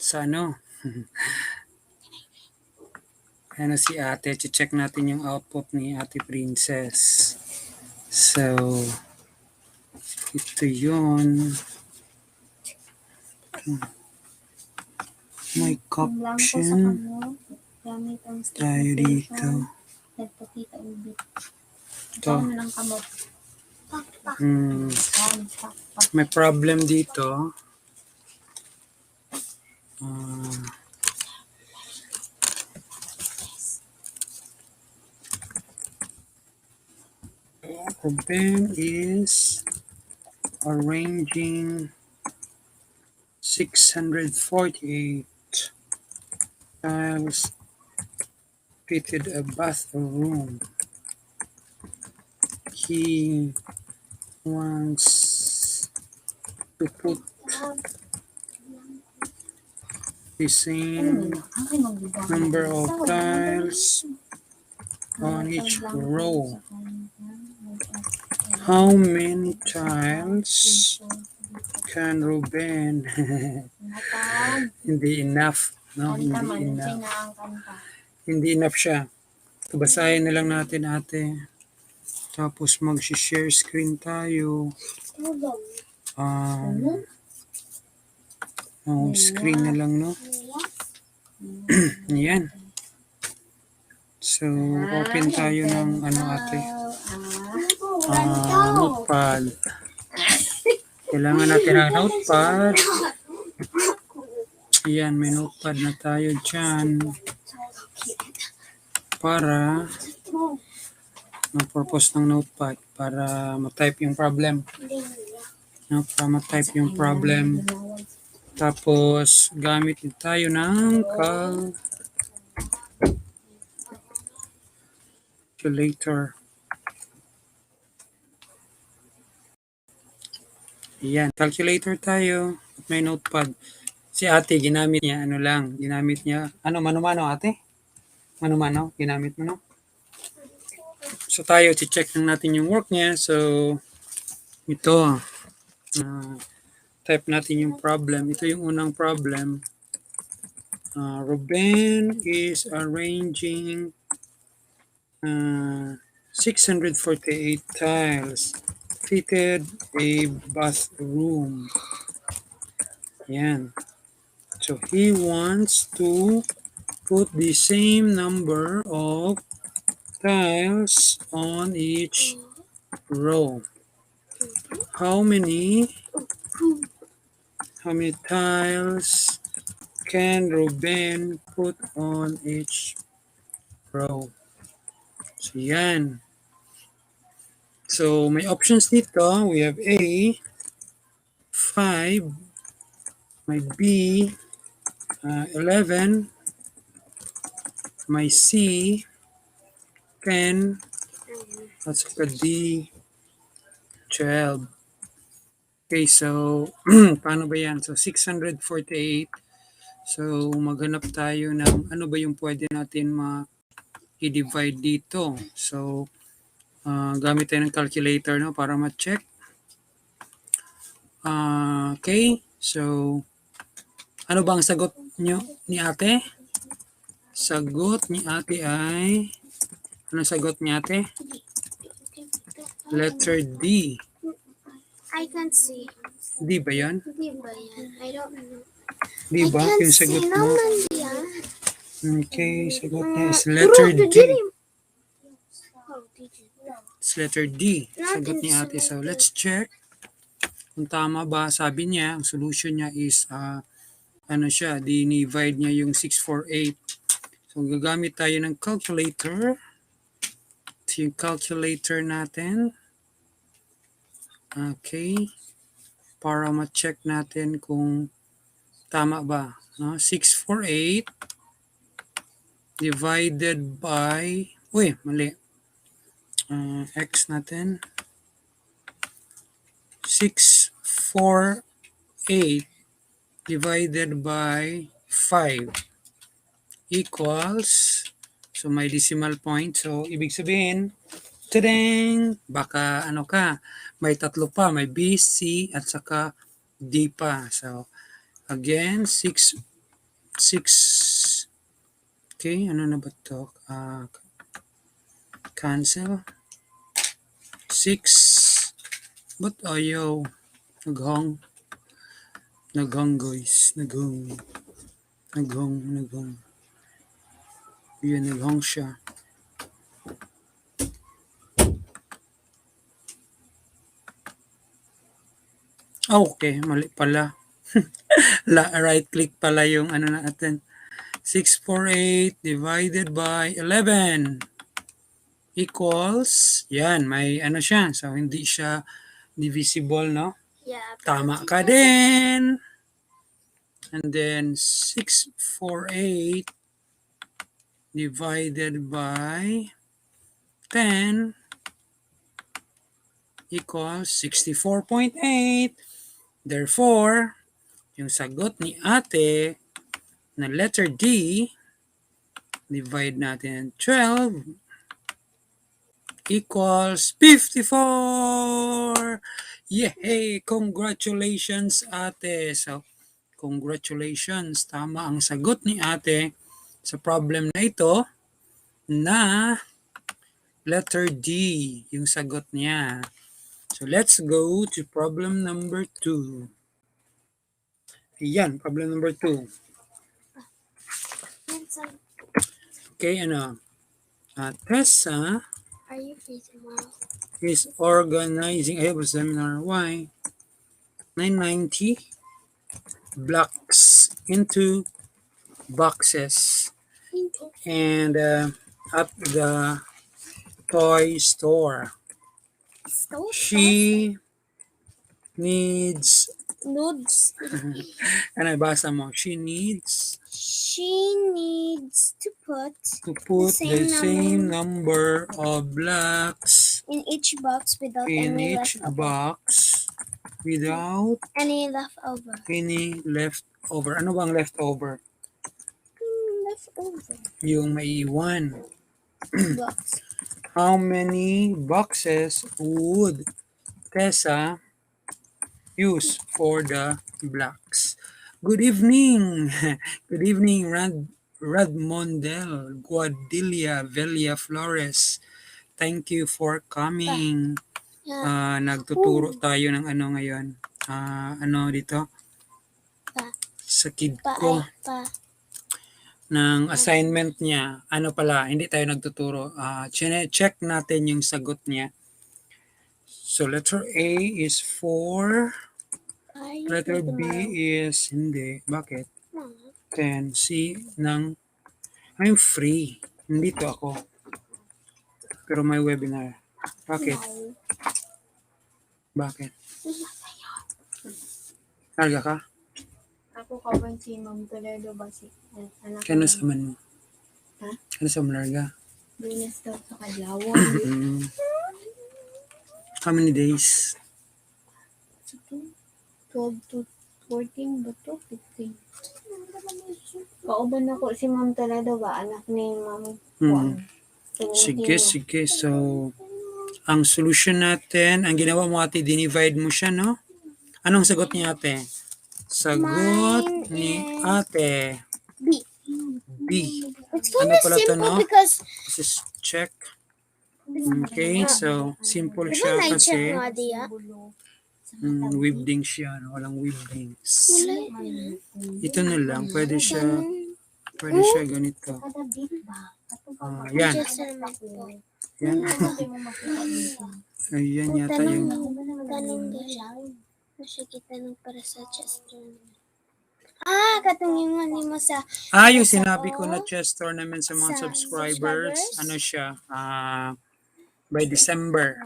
sa ano. Ano si ate, check natin yung output ni ate Princess. So, ito yun. May caption. Tayo dito. Ito. May problem dito. Ruben is arranging 648 tiles, fitted a bathroom. He wants to put the same number of tiles on each row. How many tiles can Ruben? Hindi enough. No, hindi enough. Hindi enough siya. Basahin na lang natin ate. Tapos mag-share screen tayo. Screen na lang, no? Yan. So, open tayo ng ano ate. Notepad. Kailangan natin ng notepad. Yan, may notepad na tayo dyan. Para ang purpose ng notepad para ma-type yung problem. Para ma-type yung problem. Tapos, gamit din tayo ng calculator. Yan, calculator tayo. At may notepad. Si ate, ginamit niya, mano-mano ate? Mano-mano, ginamit mo, no? So tayo, check lang natin yung work niya. So, ito. Type natin yung problem. Ito yung unang problem. Ruben is arranging 648 tiles. Fitted a bathroom. Yan. So, he wants to put the same number of tiles on each row. How many tiles can Ruben put on each row? So, yan. So, may options dito. We have A, 5, may B, 11, may C, 10, at saka D, 12. Okay, so, paano ba yan? So, 648. So, maghanap tayo ng ano ba yung pwede natin i-divide dito. So, gamit tayo ng calculator, no, para ma-check. Okay, so, ano ba ang sagot nyo ni ate? Sagot ni ate ay, ano sagot ni ate? Letter D. I can't see. D ba yan? Di ba yan? I don't know. Di ba? I Yung can't sagot see mo. naman yan. Okay, sagot niya is letter D. It's letter D. Sagot ni ate. So, let's check kung tama ba. Sabi niya, ang solution niya is, ano siya, dinivide niya yung 648. So, gagamit tayo ng calculator. Ito yung calculator natin. Okay. Para ma-check natin kung tama ba. 648 divided by, mali. X natin. 648 divided by 5 equals, so may decimal point. So, ibig sabihin, tadang! Baka may tatlo pa, may B, C, at saka D pa. So, again, 648 6. Okay, ano na ba to? Cancel. 6. Ba't ayaw? Naghang. Naghang guys. Naghang. Yun, naghang siya. Okay, mali pala. Right click pala yung ano natin. 648 divided by 11 equals, yan, may ano siya. So, hindi siya divisible, no? Yeah. Tama ka din. And then, 648 divided by 10 equals 64.8. Therefore, yung sagot ni ate na letter D, divide natin 12 equals 54. Yay! Congratulations, ate. So, congratulations. Tama ang sagot ni ate sa problem na ito na letter D, yung sagot niya. So, let's go to problem number 2. Ayan, problem number 2. Okay, ano? Tessa Are you free tomorrow? is organizing a seminar. Why? 990 blocks into boxes and at the toy store. She needs, Nudes. ano basa mo? She needs She needs to put to put the same same number of blocks in each box without in any each leftover. box without Any leftover. any leftover. Ano bang leftover? Leftover. Yung maiiwan. Box. How many boxes would Tessa use for the blocks? Good evening. Good evening, Radmondel, Guadilia, Velia Flores. Thank you for coming. Yeah. Nagtuturo tayo ng ano ngayon. Ano dito? Sa kid ko. Ng assignment niya. Ano pala, hindi tayo nagtuturo. Check natin yung sagot niya. So, letter A is 4. Letter B is hindi. Bakit? 10. C ng I'm free. Hindi to ako. Pero may webinar. Bakit? Bakit? Karga ka? Ako kawan si Ma'am Toledo ba si anak Kano sa man mo? Ha? Kano sa malarga? Lunes daw sa Kadlawan. How many days? 12 to 14 ba to? 15. Kauban ako si Ma'am Toledo ba? Anak ni Ma'am Juan. Sige. So, ang solution natin, ang ginawa mo ate, dinivide mo siya, no? Anong sagot ni ate? Sagot ni ate. B. It's Ano kind of pala to, simple no? because This is check. Okay, so simple diba siya na-check kasi mo, Adia? weaving siya, no? Walang weavings. Ito na lang, pwede siya ganito. Yan. Yan. Ayan yata yung Tanong siya kita nung para sa Chester. Katong yung ano mo sa yung sinabi ko na chess tournament sa mga subscribers, ano siya, by December.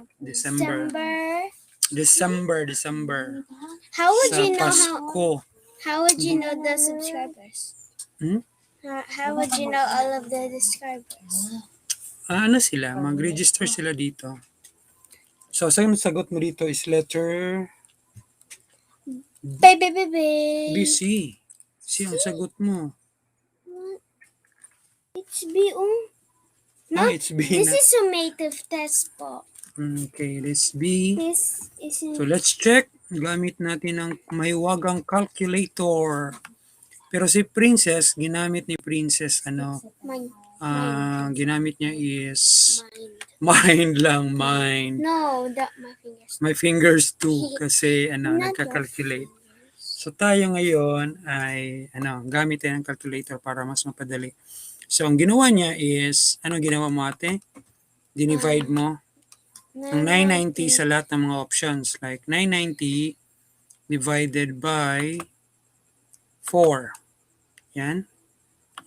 How would Sa you know Pasko. how would you know the subscribers? How would you know all of the subscribers? Ano sila? Mag-register sila dito. So, saan sagot mo dito is letter Baby. B, C. C ang sagot mo. It's B. No, It's B this na. is summative test po. Okay, this B. This is So, let's check. Gamit natin ang mahiwagang calculator. Pero si Princess, ginamit ni Princess, Mind. ginamit niya is Mind. mind lang, mind. No, my fingers. My fingers too, kasi Not nagka-calculate. your fingers. So tayo ngayon ay gamit tayo ng calculator para mas mapadali. So ang ginawa niya is, ginawa mo ate? Dinivide mo ang 990 sa lahat ng mga options. Like 990 divided by 4. Yan.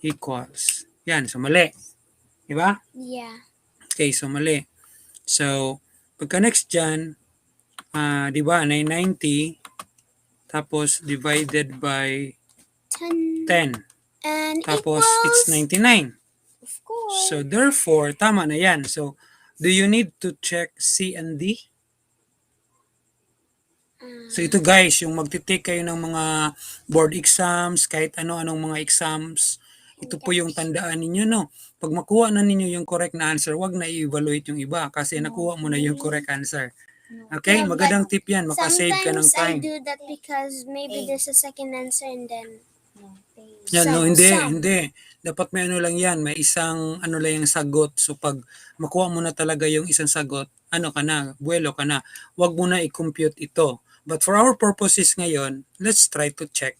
Equals. Yan. So mali. Diba? Yeah. Okay, so mali. So, pagka next dyan, diba, 990 tapos divided by 10. 10. And Tapos, equals, it's 99. of course. So, therefore, tama na yan. So, do you need to check C and D? So, ito guys, yung magtitake kayo ng mga board exams, kahit ano-anong mga exams, ito po yung tandaan ninyo, no? Pag makuha na ninyo yung correct na answer, wag na i-evaluate yung iba kasi nakuha mo na yung correct answer. Okay? Yeah, but Magandang tip yan. Makasave ka ng sometimes I time. do that because maybe there's a second answer and then Yan, no, some. hindi. Dapat may lang yan, may isang lang yung sagot. So pag makuha mo na talaga yung isang sagot, buwelo ka na. Huwag mo na i-compute ito. But for our purposes ngayon, let's try to check,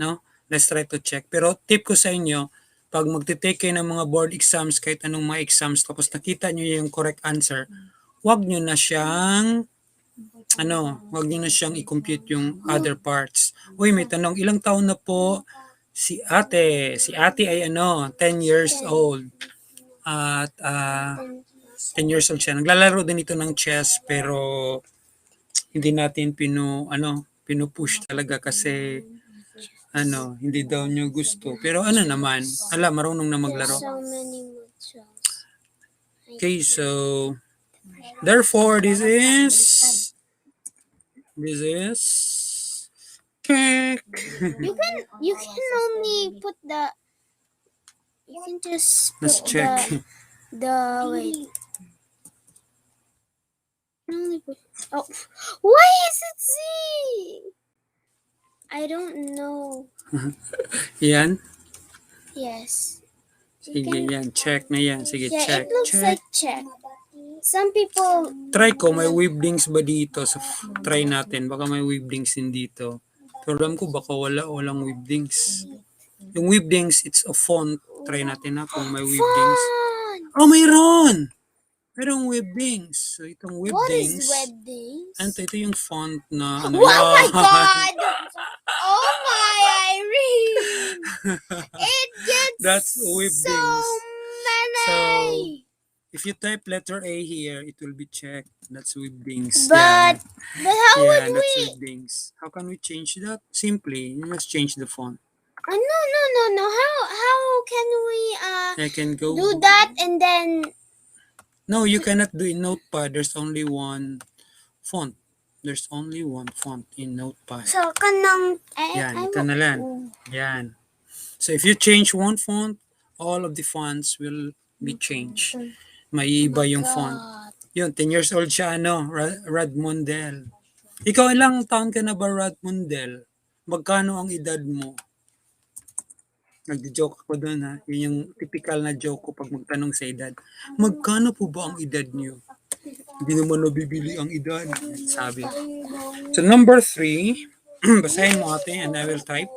no? Let's try to check. Pero tip ko sa inyo, pag magte-take kayo ng mga board exams, kahit anong mga exams, tapos nakita nyo yung correct answer, huwag nyo na siyang i-compute yung other parts. Uy, may tanong, ilang taon na po si ate? Si ate ay 10 years old. At 10 years old siya. Naglalaro din ito ng chess pero hindi natin pinupush talaga kasi hindi daw niyo gusto. Pero naman, marunong na maglaro. There's so many modules. Okay, so therefore this is cake. You can only put the. You can just put Let's check. wait. Only put, why is it Z? I don't know. Yan. Yes. Sige, yan. Check na yan. Sige, Yeah, check. it looks Check. like check. Some people. Try ko, may wavelengths ba dito? So, try natin. Baka may wavelengths din dito. Pero alam ko, baka walang wavelengths. Yung wavelengths, it's a font. Try natin kung may wavelengths. Fun! Oh, mayroon! Merong wavelengths. So, itong What wavelengths. is weddings? Ito yung font na Oh my yan. God! Oh my Irene! It gets That's so wavelengths. many. So, if you type letter A here, it will be checked. That's wavelengths. But how would that's we? wavelengths. How can we change that? Simply, you must change the font. No. How can we I can go. do that and then? No, you cannot do in Notepad. There's only one font. There's only one font in Notepad. So kanang Yan, ito na lang. Yan. So if you change one font, all of the fonts will be changed. May iba yung font. Yun, 10 years old siya, Rad Mundel. Ikaw, ilang taon ka na ba, Rad Mundel? Magkano ang edad mo? Nag-joke ako doon, ha? Yun yung typical na joke ko pag magtanong sa edad. Magkano po ba ang edad niyo? Hindi naman nabibili ang edad. Sabi. So, number 3. Basahin mo ate and I will type.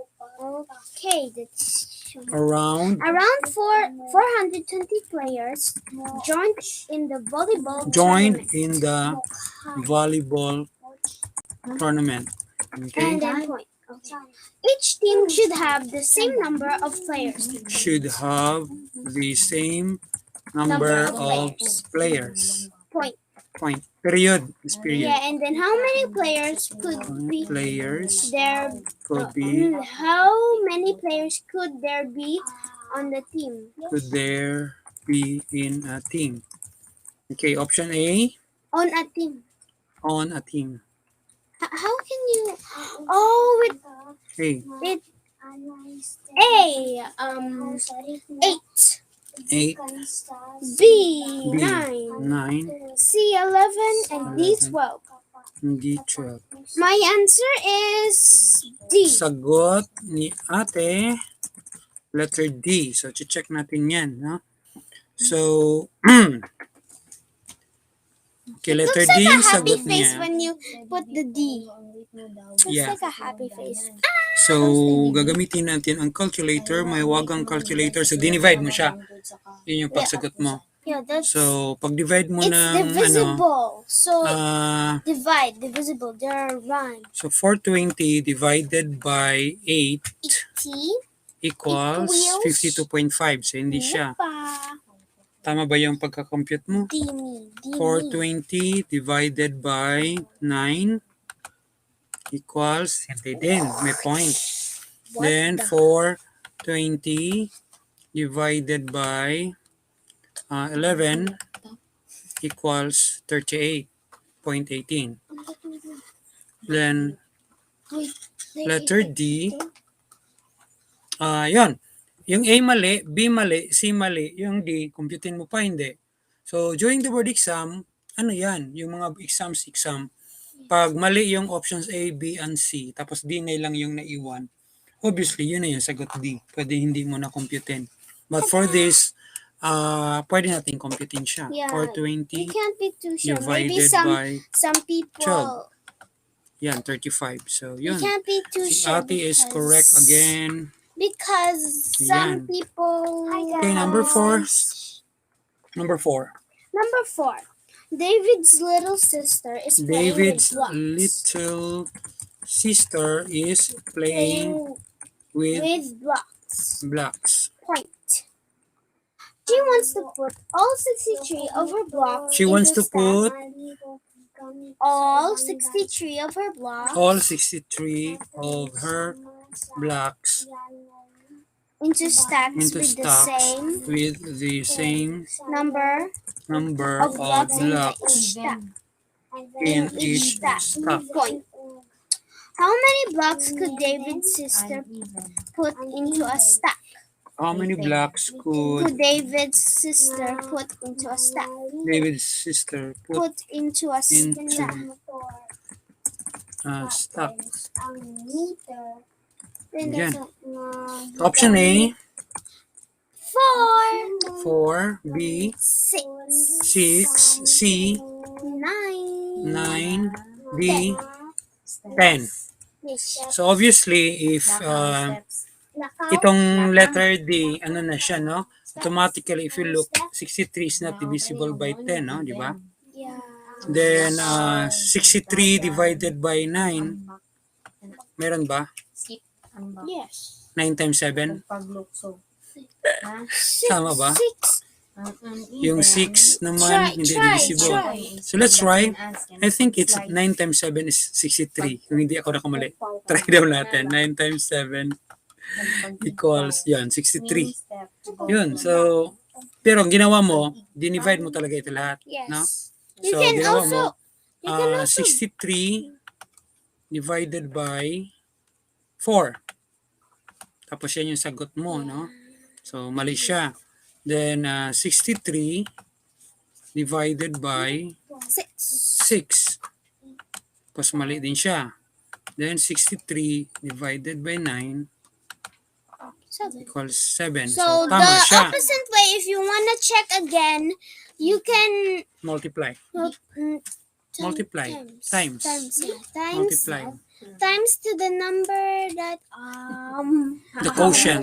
Okay, that's Around 420 players joined in the volleyball tournament. Okay? And then point. Okay. Each team should have the same number of players. Should have the same number of players. Point. Period. This period. Yeah, and then how many players could be Players there? could be. How many players could there be on the team? Could there be in a team? Okay, option A, On a team. on a team. How can you? Oh, A, it. A. 8. 8, B. B, 9. 9, C. 11. And D. 12. Hindi 12. My answer is D. Sagot ni ate, letter D. So, check natin yan. No? So, okay, letter Looks D like a yung happy sagot face niya. when you put the D. Looks Yeah. like a happy face. So, gagamitin natin ang calculator. May wagang calculator. So, dinivide mo siya. Yun yung pagsagot mo. Yeah, that's... So, pag-divide mo it's ng divisible. So, ano, divisible. There are rhymes. so 420 divided by 8 T. equals 52.5. So, hindi siya. Tama ba yung pagka-compute mo? D me. 420 divided by 9 equals, hindi din, may point. Then, 420 divided by 11 equals 38.18. Then, letter D, yun. Yung A mali, B mali, C mali, yung D, computein mo pa, hindi. So, during the board exam, ano yan? Yung mga exam, pag mali yung options A, B, and C, tapos D na lang yung naiwan, obviously, yun na yung sagot D. Pwede hindi mo na computein. But for this, pwede natin computein siya. Yeah, 420 you can't be too sure. Maybe divided by, some people... 12. Yan, 35. So, You yun. can't be too Si sure. ate is correct again. Because some Yan. people... Okay, number 4. Number 4. Number 4. David's little sister is playing David's with blocks. little sister is playing with With blocks. blocks. Point. She wants to put all 63 of her blocks She wants into to put all 63 of her blocks all 63 of her blocks into stacks into with the stacks same with the same number number of of blocks in blocks each stack. in each stack. Point. How many blocks could David's sister put into a stack? How many blocks could Could David's sister put into a stack? David's sister put Put into a into stack. stack? Then Yan. there's Option A, 4, 4, B, 6, 6, C, 9, 9, D, 10. So obviously, if itong letter D, ano na siya, no? Automatically, if you look, 63 is not divisible by 10, no? Di ba? Yeah. Then, 63 divided by 9, meron ba? Yes. 9 times 7? Tama ba? 6. Yung 6 naman, hindi divisible. So let's try. I think it's 9 times 7 is 63. Kung hindi ako nakamali. Try daw natin. 9 times 7 equals, yan, 63. Yun, so, pero ang ginawa mo, dinivide mo talaga ito lahat. No? Yes. You So, can ginawa mo, also, 63 divided by 4. Tapos yan yung sagot mo, no? So, mali siya. Then, 63 divided by 6. 6. Tapos mali din siya. Then, 63 divided by 9 equals 7. So, So, the tama siya. opposite way, if you want to check again, you can Multiply. Multiply. Times. yeah. Multiply. Times to the number that The quotient.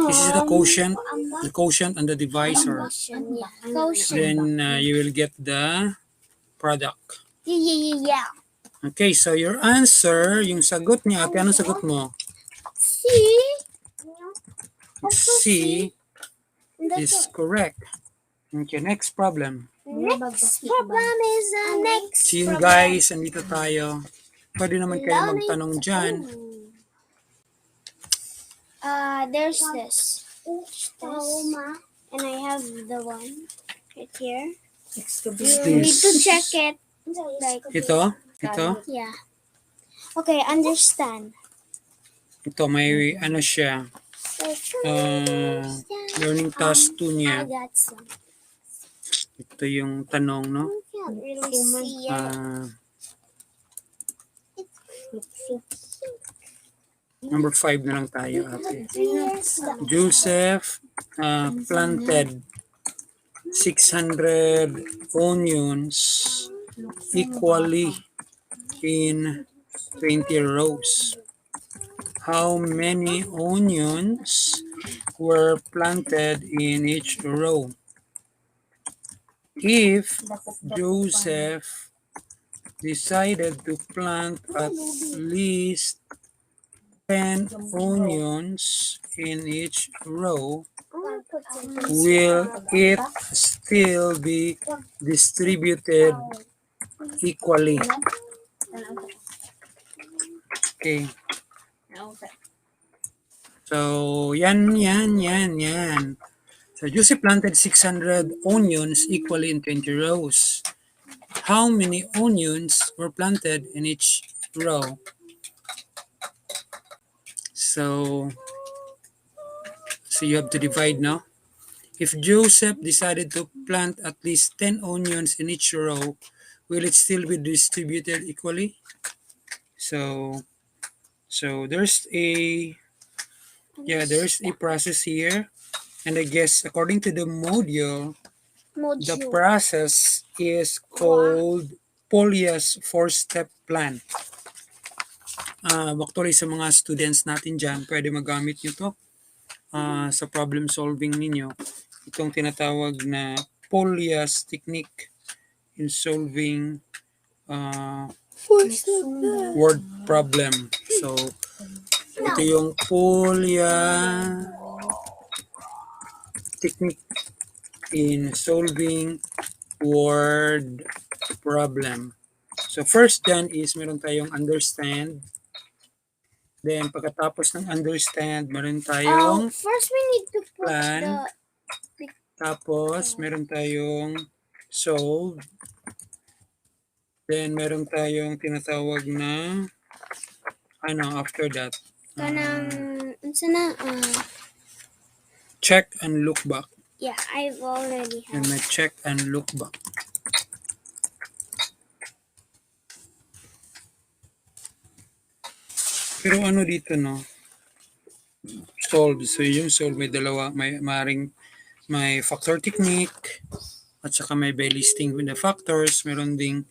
This is the quotient. The quotient and the divisor. yeah. Quotient. Then, you will get the product. Yeah. Okay, so your answer, yung sagot niya, ate, anong sagot mo? See? C That's is correct. Okay, next problem. Next problem is next See you problem. guys, andito tayo. Pwede naman kayo magtanong dyan. There's this. And I have the one right here. You need to check it. Like, Ito, yeah. Okay, understand. ito, may ano siya, learning task 2 niya. I got some. Ito yung tanong, no? I can't really see it. Number 5 na lang tayo, ate. Here's the Joseph planted 600 onions equally in 20 rows. How many onions were planted in each row? If Joseph decided to plant at least 10 onions in each row, will it still be distributed equally? Okay. So, yan. So, Joseph planted 600 onions equally in 20 rows. How many onions were planted in each row? So you have to divide now. If Joseph decided to plant at least 10 onions in each row, will it still be distributed equally? So there's a process here, and I guess according to the module, the module. process is called Polya's 4-step plan. Actually, sa mga students natin dyan, pwede magamit nyo to sa problem solving ninyo. Itong tinatawag na Polya's technique in solving word problem. So, ito yung Polya technique in solving word problem. So, first dyan is meron tayong understand. Then, pagkatapos ng understand, meron tayong First we need to put plan. Tapos, meron tayong solve. Then, meron tayong tinatawag na after that. Check and look back. Yeah, I've already And may check and look back. Pero dito, no? Solve. So, yung solve may dalawa. May factor technique at saka may by listing with the factors. Meron ding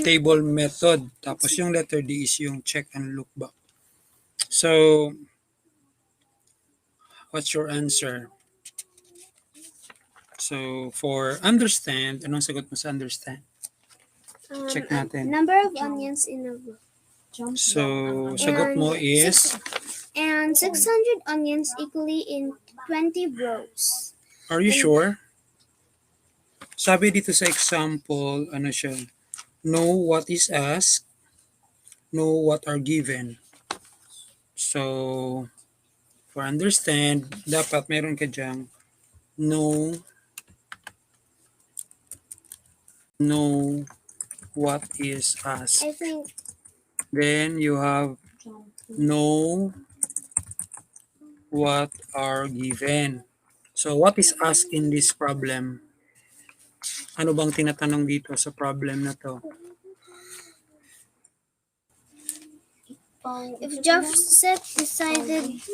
table method. Tapos yung letter D is yung check and look back. So, what's your answer? So, for understand, anong sagot mo sa understand? Check natin. Number of onions in a row. So, sagot mo is? And 600 onions equally in 20 rows. Are you sure? Sabi dito sa example, siya? Know what is asked, know what are given. So, for understand, dapat meron ka dyang know what is asked. I think. Then you have know what are given. So, what is asked in this problem? Ano bang tinatanong dito sa problem na to? If Joseph decided,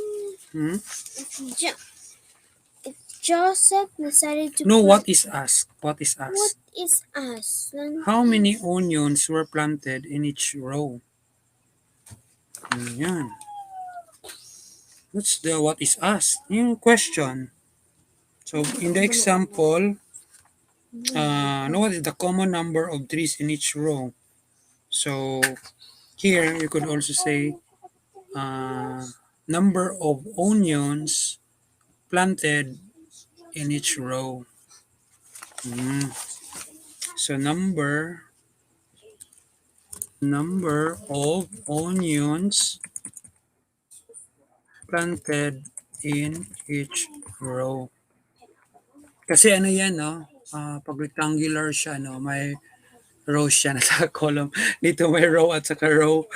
if Joseph decided to No, what is asked? What is asked? What is asked? How many onions were planted in each row? Yan. That's the what is asked. Yung question. So, in the example, what is the common number of trees in each row? So, here you could also say number of onions planted in each row. So, number of onions planted in each row. Kasi yan, no? Pag rectangular siya, no? May row siya na sa column. Dito may row at saka row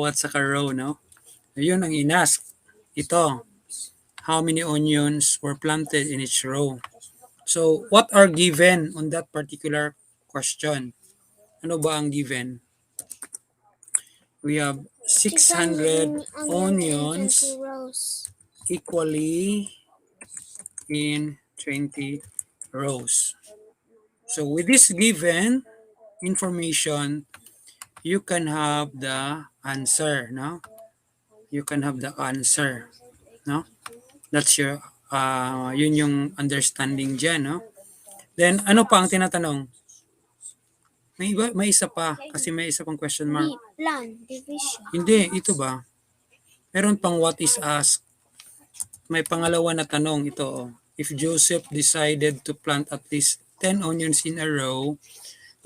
at saka row, no? Yun ang inask. Ito, how many onions were planted in each row? So, what are given on that particular question? Ano ba ang given? we have 600 onions rows. equally in 20 rows. So with this given information, you can have the answer, no? You can have the answer, no? That's your, yun yung understanding dyan, no? Then, ano pa ang tinatanong? May isa pa, kasi may isa pang question mark. Plan, division. Hindi, ito ba? Meron pang what is asked. May pangalawa na tanong ito. Oh. If Joseph decided to plant at least 10 onions in a row,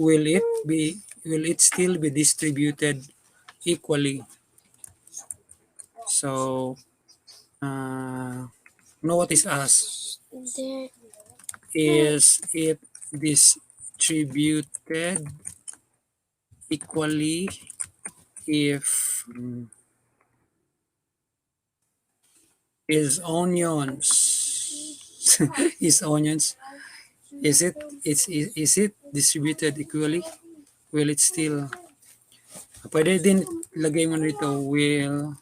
will it still be distributed equally? So, know what is asked? There, Is it distributed equally if is onions is it distributed equally? Will it still, pwede din lagay mo rito, will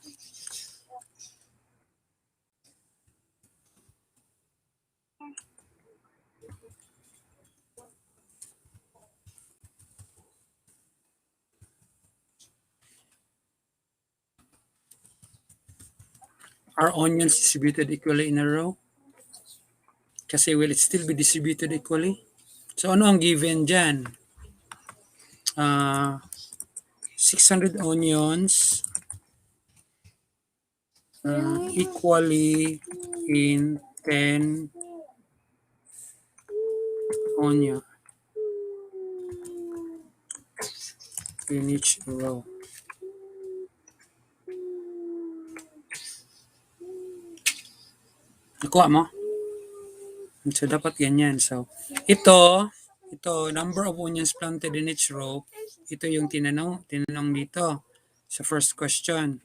are onions distributed equally in a row? Kasi will it still be distributed equally? So ano ang given dyan? 600 onions equally in 10 onion in each row. Nakuha mo? So, dapat ganyan. So, ito, number of onions planted in each row, ito yung tinanong dito sa first question.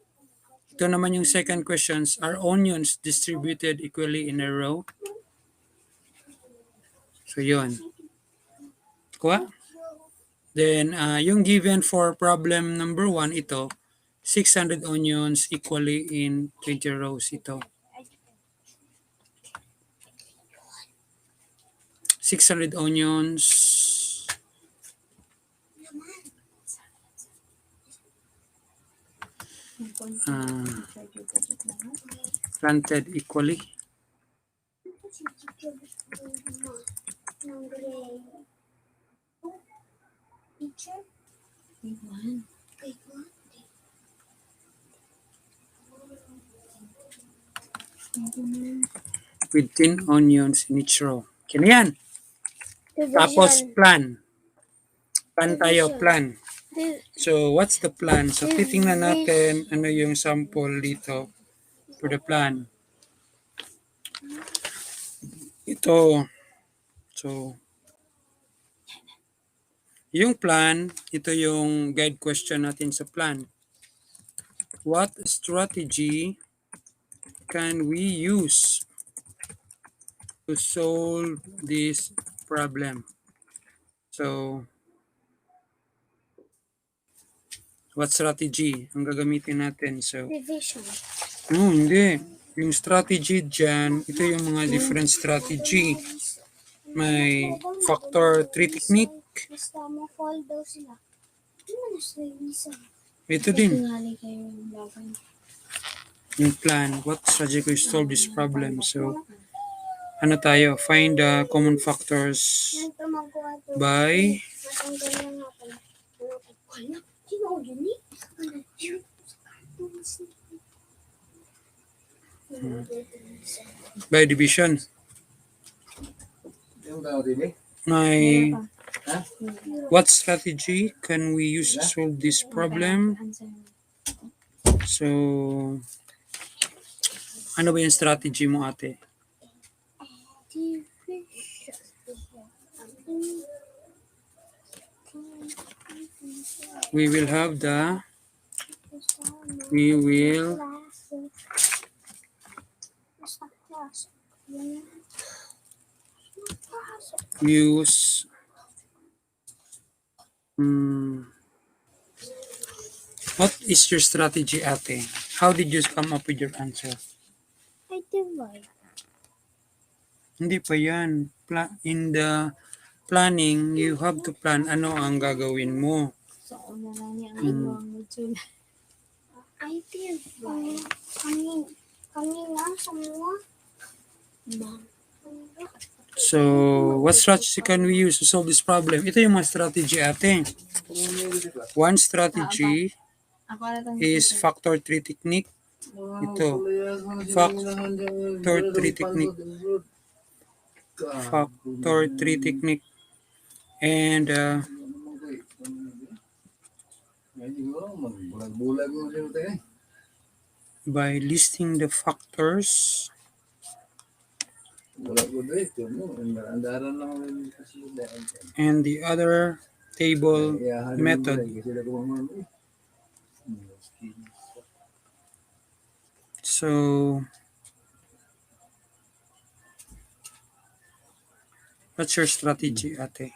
Ito naman yung second questions, are onions distributed equally in a row? So, yun. Kuha? Then, yung given for problem number 1, ito, 600 onions equally in 20 rows, ito. 600 onions planted equally. With 10 onions in each row. Kaya yan. Tapos plan. Plan tayo, plan. So, what's the plan? So, titingnan natin ano yung sample dito for the plan. Ito. So, yung plan, ito yung guide question natin sa plan. What strategy can we use to solve this problem? So, what strategy ang gagamitin natin? So, division. no, hindi. Yung strategy dyan, ito yung mga different strategy. May factor 3 technique. Basta ma-fall daw sila. Ito din. Yung plan. What strategy can we solve this problem? So, ano tayo? Find the common factors by division. May what strategy can we use to solve this problem? So, ano ba yung strategy mo, ate? We will use What is your strategy, ate? How did you come up with your answer? I divide. Hindi pa yan. In the planning, you have to plan ano ang gagawin mo. So, una lang niya ang Hmm. iwang mutsula. I divide. Kami nga semua. Ma. So, what strategy can we use to solve this problem? Ito yung mga strategy, ate. One strategy Ako na itong is factor 3 technique. Ito. Factor 3 technique. Factor 3 technique. And by listing the factors, and the other table method. So, what's your strategy, ate?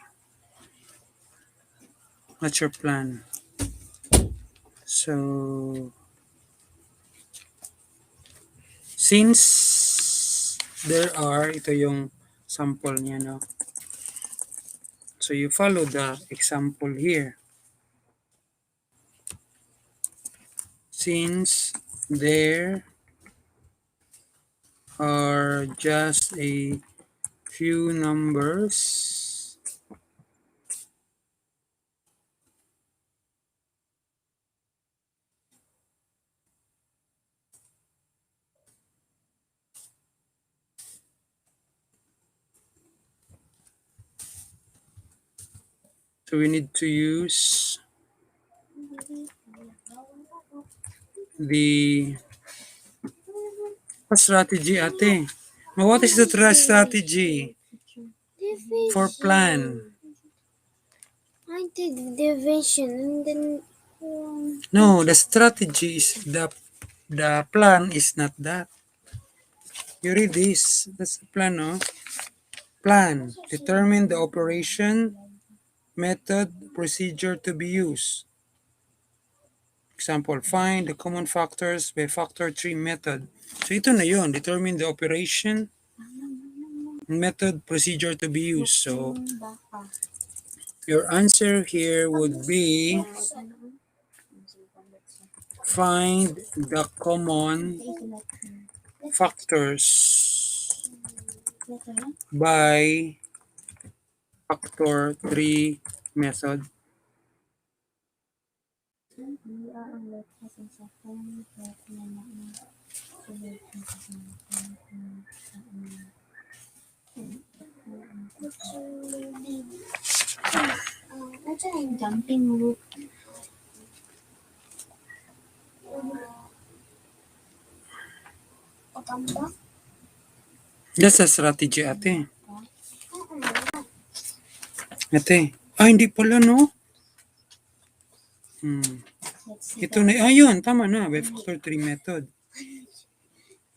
What's your plan? So, since there are, ito yung sample niya, no? So, you follow the example here. Since there are just a few numbers, so we need to use the strategy, ate. What is the strategy for plan? I did division and then No, the strategy is the plan is not that. You read this. That's the plan, no? Plan. Determine the operation, method, procedure to be used. Example, find the common factors by factor 3 method. So ito na yun. Determine the operation, method, procedure to be used. So your answer here would be find the common factors by factor 3 method. jumping rope. Patamba. That's a strategy, ate. Ate. Hindi pala, no? Ito na. Ayun, tama na. By factor 3 method.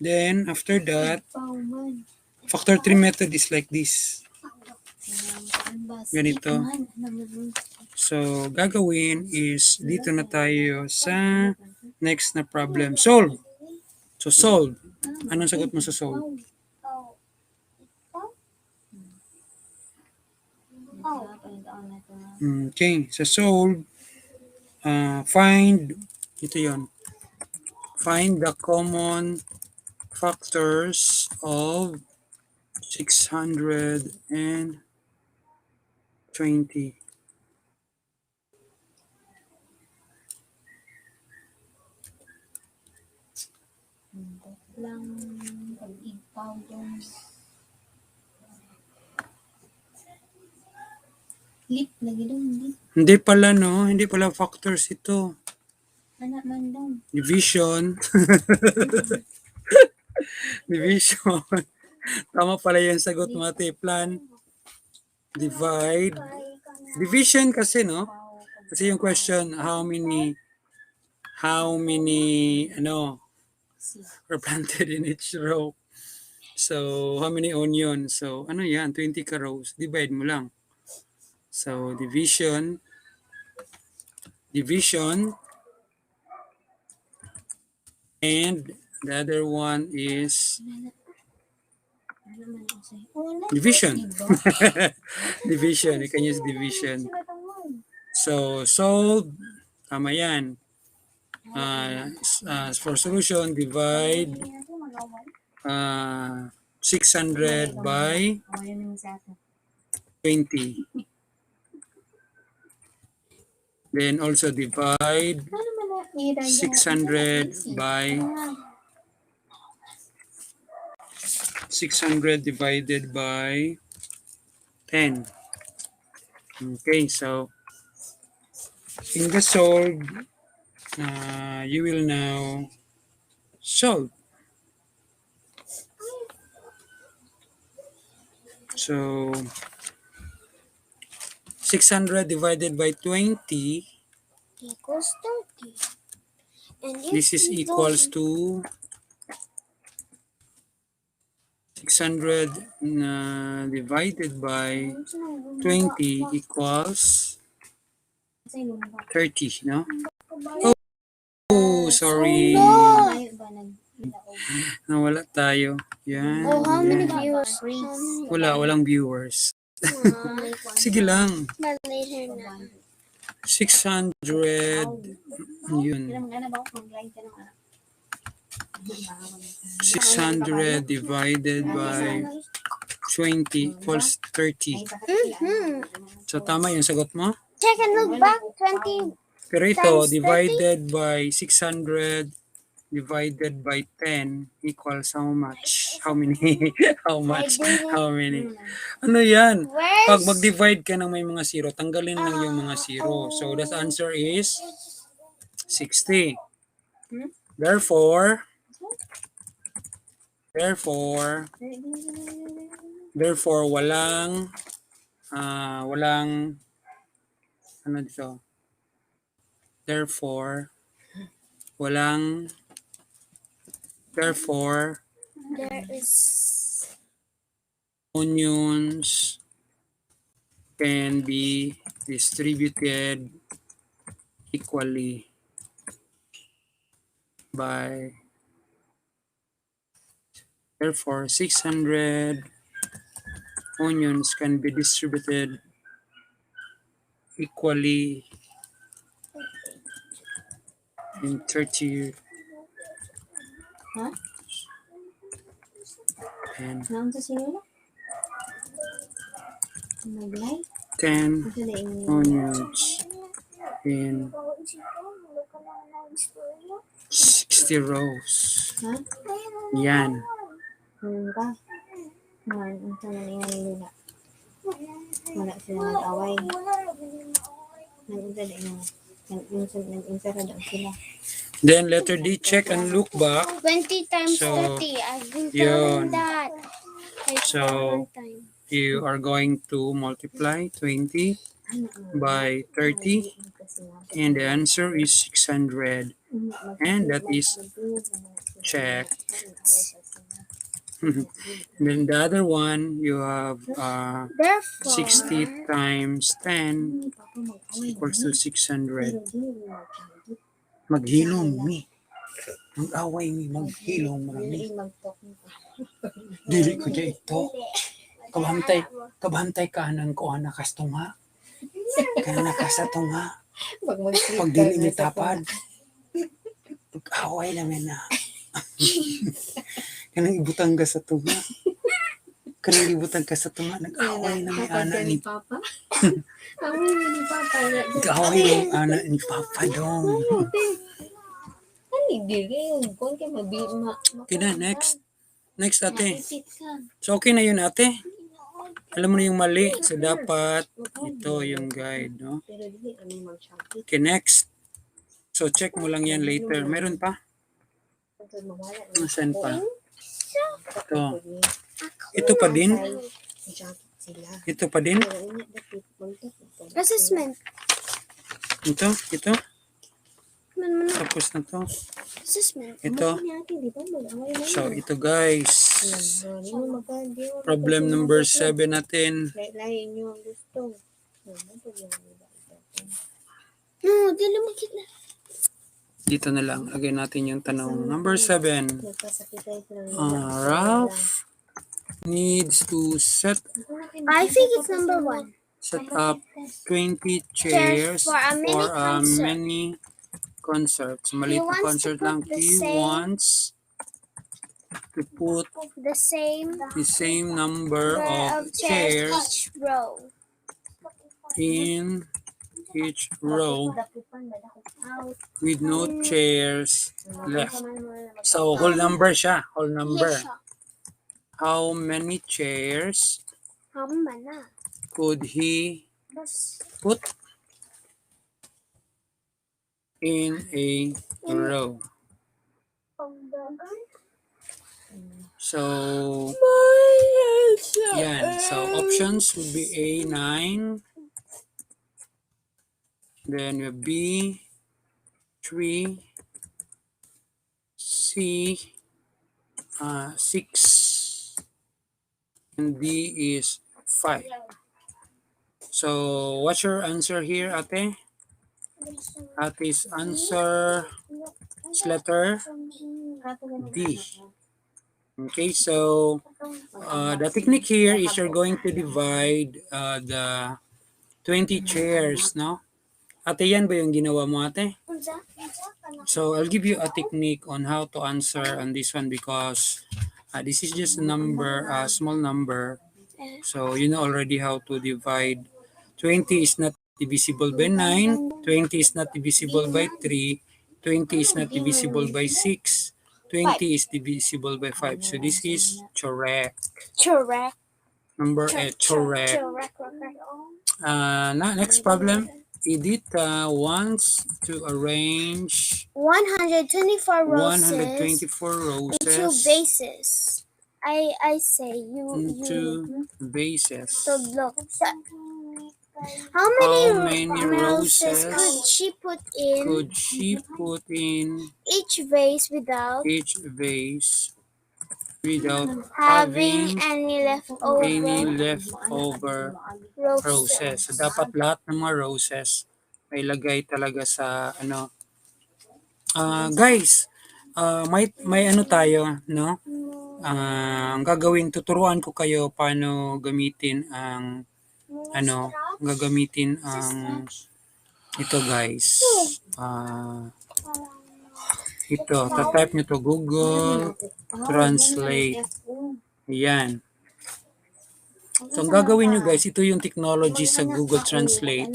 Then, after that, factor 3 method is like this. Ganito. So, gagawin is, dito na tayo sa next na problem. Solve. So, solve. Anong sagot mo sa solve? Okay. So, solve. Find. Ito yon. Find the common factors of 620. Lang pag-ipaw doon. Lip lagi doon, lip. Hindi pala, no? Hindi pala factors ito. Anak man doon. Division. Division. Tama pala yung sagot mo, ate. Plan. Divide. Division kasi, no? Kasi yung question, how many, are planted in each row. So, how many onions? So, ano yan? 20 ka rows. Divide mo lang. So, division. And the other one is Ano man ako sa'yo? division. Division. You can use division. So, solve. Tama yan. For solution, divide 600 by 20. Then also divide 600 by 600 divided by 10. Okay, so in the solve, you will now solve. So 600 divided by 20, Equals 30. And if this is we equals don't- to 600 divided by 20 equals 30, no? Oh, sorry. Layo ba Nawala tayo. Yan. Oh, how many yan. viewers? Walang viewers. Sige lang. But later na. 600. Yun. Magana ba ako? Mag-line ka ng 600 divided by 20 equals 30. Mm-hmm. So, tama yung sagot mo? Check and look back. 20. Pero ito, Times 30? divided by 600 divided by 10 equals how much? How many? How much? How many? Ano yan? Pag Where's mag-divide ka ng may mga zero, tanggalin lang yung mga zero. So, the answer is 60. Therefore, walang ano dito? Therefore there is onions can be distributed equally by 600 onions can be distributed equally in 30 Ha? and Naon sa sinula? Mag-line? 10 Ito na yung onions in 60 rows. ha? Yan. Ka? Ang sama na yung nila. Wala sila nag-away. Nag-insa daw sila. Then letter D, check and look back. 20 times So, 30. I've been yun. telling that. Like So, one time. You are going to multiply 20 by 30 and the answer is 600. And that is check. Then the other one, you have Therefore, 60 times 10 equals to 600. Maghilom, mi. Mag-away, mi. Maghilom, mi. Dili ko dyan ito. Kabantay ka ng kuha na kastunga. Kaya nakasatunga. Pag dili ni tapad. Pag-away namin na. Kanang ibutang ka sa tunga. Kanang ibutang ka sa tunga. Nag-away na may ana ni Papa. Away ni Papa. Nag-away na may ana ni Papa dong. Ano dili yun? Kung kayo Okay na, next. Next, ate. So, okay na yun, ate. Alam mo na yung mali. So, dapat ito yung guide, no? Pero dili kami mag-shopping. Okay, next. So, check mo lang yan later. Meron pa? Nasaan pa? Ito. Ito pa din? Ito pa din? assessment. Ito? Ito? Man. Tapos na to. Assessment. Ito. So, ito guys. Problem number 7 natin. Lain nyo ang gusto. No, dili mo kita. Dito na lang. Lagay natin yung tanong. Number 7. Ralph needs to set I think it's number 1. up 20 chairs for a mini concert. mini concert. So, maliit na wants to concert put lang. the He same- wants to put The same the same number number of of chairs chairs each row. in each row Out. with no chairs left. So, whole number siya. Whole number. Yes, siya. How many chairs Hamba na. could he put in a row? So, yan. So, options would be A, 9. Then we have B, 3. C, 6. And D is 5. So, what's your answer here, ate? Ate's answer is letter D. Okay, so the technique here is you're going to divide the 20 chairs, no? Ate, yan ba yung ginawa mo, ate? So I'll give you a technique on how to answer on this one because this is just a number, small number. So you know already how to divide. 20 is not divisible by 9, 20 is not divisible by 3, 20 is not divisible by 6, 20 is divisible by 5. So this is correct. Correct. Number 8, correct. Next problem. Edita wants to arrange 124 roses 124 in 2 roses bases. I say you into vases. so look. How many roses roses could she put in could she put in each vase without each vase without having having any leftover any leftover roses? So dapat lahat ng mga roses may lagay talaga sa ano. Guys, may ano tayo, no? Ang gagawin, tuturuan ko kayo paano gamitin ang ano, gagamitin ang ito guys. Ito, tatype nyo to Google Translate. Ayan. So, ang gagawin nyo guys, ito yung technology sa Google Translate.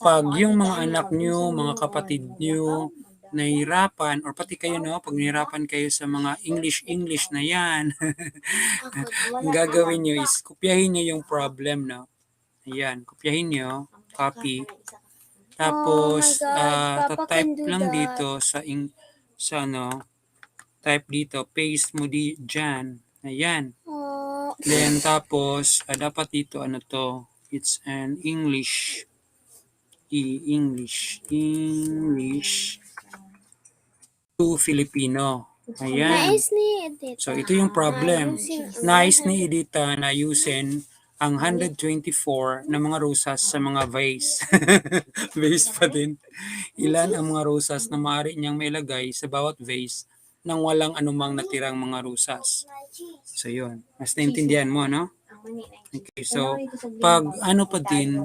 Pag yung mga anak nyo, mga kapatid nyo, nahihirapan, or pati kayo, no, pag nahihirapan kayo sa mga English na yan, ang gagawin nyo is, kopyahin nyo yung problem, no. Ayan, kopyahin nyo, copy. Tapos, type lang dito sa ano, type dito, paste mo dyan. Ayan. Then, tapos, dapat dito, ano to, it's an English to Filipino. Ayan. So, ito yung problem. Nais ni Edita na yusin ang 124 na mga rosas sa mga vase. Vase pa din. Ilan ang mga rosas na maaari niyang mailagay sa bawat vase nang walang anumang natirang mga rosas. So, yun. Mas naintindihan mo, no? Okay, so, pag ano pa din,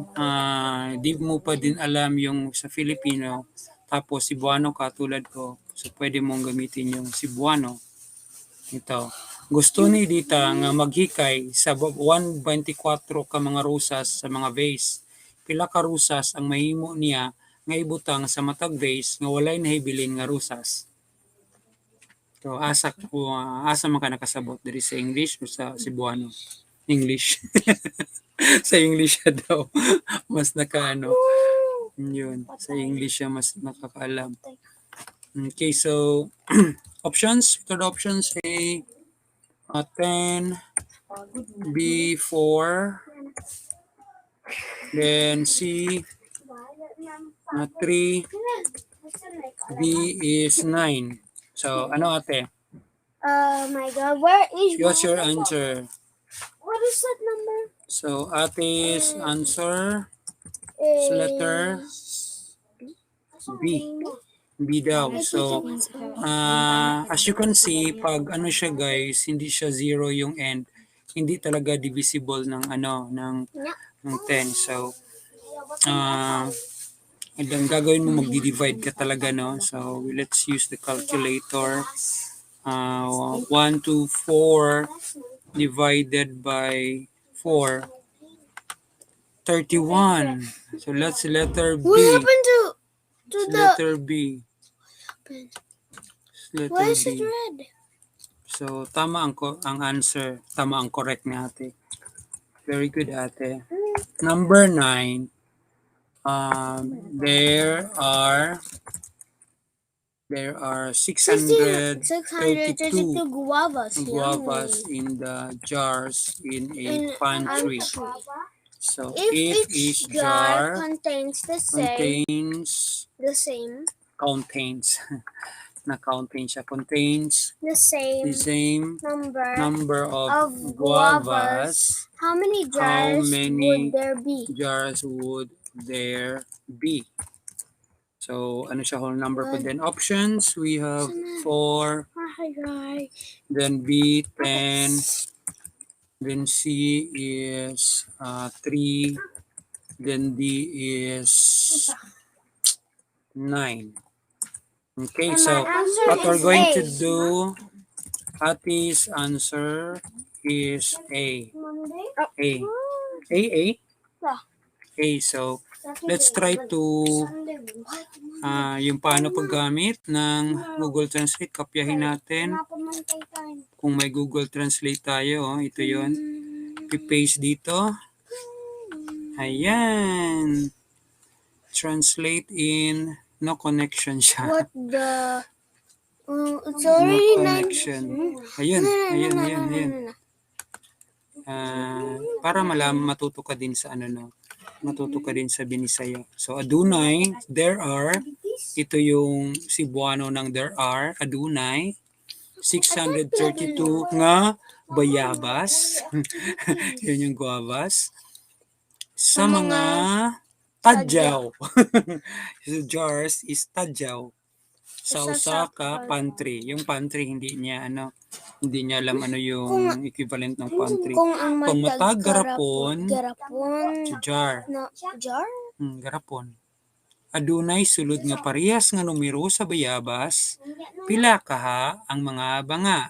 di mo pa din alam yung sa Filipino, tapos Cebuano ka tulad ko, so pwede mong gamitin yung Cebuano. Ito. Gusto ni Edita nga maghikay sa 124 ka mga rosas sa mga vase. Pila ka rosas ang mahimo niya nga ibutang sa matag vase nga walay nahibilin nga rosas. So, asa man ka nakasabot diri sa English o sa Cebuano? English. Sa English siya daw. Mas nakaano. Yun. Sa English siya mas nakakaalam. Okay, so options. Third options A, 10, B, 4, then C, 3, D is 9. So, ano ate? My God, where is What's your answer? What is that number? So, ate's answer is letter B. B daw. So, as you can see, pag ano siya guys, hindi siya 0 yung end. Hindi talaga divisible ng ano, ng 10. So, and then gagawin mo, magdi-divide ka talaga, no? So, let's use the calculator. 1 to 4 divided by 4. 31. So, let's letter B. What happened to the... Letter B. Letter Why is B. it red? So, tama ang answer. Tama ang correct ni ate. Very good, ate. Number 9. There are 632 632 guavas. guavas Yummy. in the jars in a In pantry. a tree. So, If if each each jar jar contains the same, contains the same, contains the the same same number of of guavas, how many how jars many would there be? jars would there be? So, ano siya whole number po then options? We have 4, then B, 10, then C is 3, then D is 9. Okay, And so my answer what we're is going A. to do, Ati's answer is A. A. A. Yeah. A. So, let's try to yung paano paggamit ng Google Translate. Kopyahin natin. Kung may Google Translate tayo, ito yon. I-paste dito. Ayan. Translate in no connection siya. What the? It's No already 9. connection. Ayun. Para matuto ka din sa ano, no? Matuto ka din sa Binisaya. So, adunay, there are, ito yung Cebuano ng there are, adunay, 632 nga bayabas. Yun yung guavas. Sa mga tadyaw. So, jars is tadyaw. Sa Osaka, pantry. Yung pantry, hindi niya alam ano yung equivalent ng pantry. Kung matag garapon, jar. No, jar? Garapon. Adunay sulod nga parehas nga numero sa bayabas, pila kaha ang mga banga.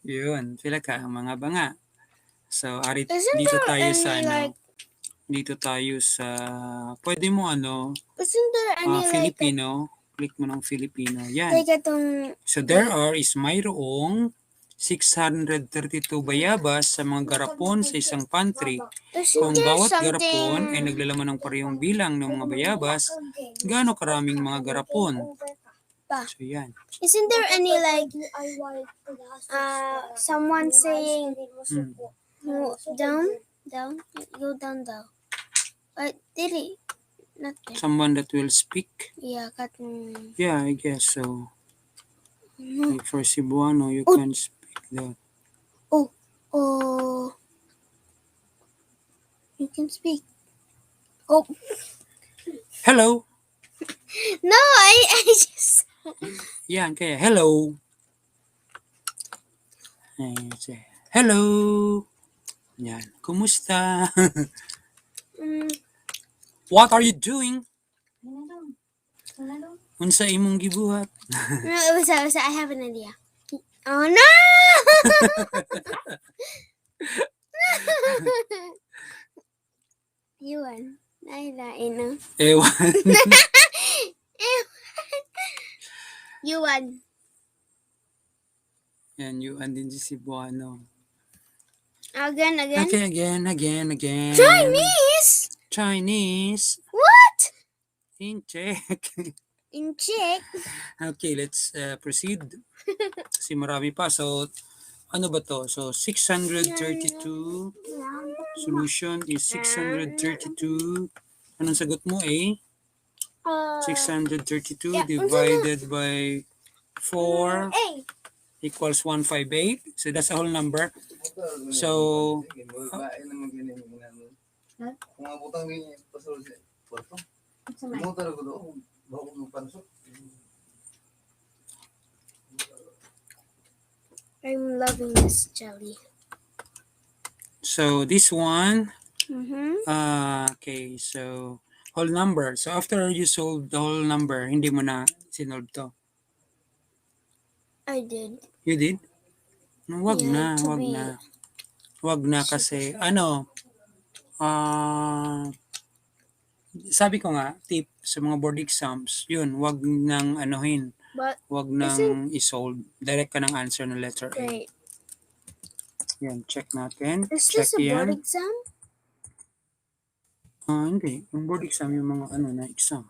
Yun, pila ka ang mga banga. So, dito tayo sa dito tayo sa pwede mo Isn't there any Filipino. Click mo ng Filipino. Yan. like itong... So, there are is mayroong 632 bayabas sa mga garapon sa isang pantry. Kung bawat garapon ay naglalaman ng parehong bilang ng mga bayabas, gaano karaming mga garapon? So, yan. Isn't there any someone saying down, go down. Did it? Not there. Someone that will speak? Yeah, Yeah, I guess so. Like for Cebuano, you can speak that. Oh, you can speak. Oh, Hello! no, I just... Yan, kaya hello! Ayan, say, hello! Yan, kumusta? What are you doing? Unsa imong gibuhat? No, basta, I have an idea. Oh, no! Yuan. Nahilain na. Ewan. Yuan. Yan, yuan din si Cebuano. Again. Okay, again. Chinese. What? In Czech. In Czech? Okay, let's proceed. Kasi marami pa. So, ano ba to? So, 632. Solution is 632. Anong sagot mo, eh? 632 divided by 4 equals 158. So, that's a whole number. So, I'm loving this jelly. So this one, Mm-hmm. okay, so whole number. So after you solve the whole number, hindi mo na sinolve to. I did. You did? Wag Yeah, na, to wag be na. Wag na kasi, sabi ko nga, tip sa mga board exams, yun, wag nang anuhin, but wag nang isolve. Direct ka ng answer ng letter A. great. Yan, check natin. Is Check this a board yan. exam? Hindi. Yung board exam, yung mga na exam.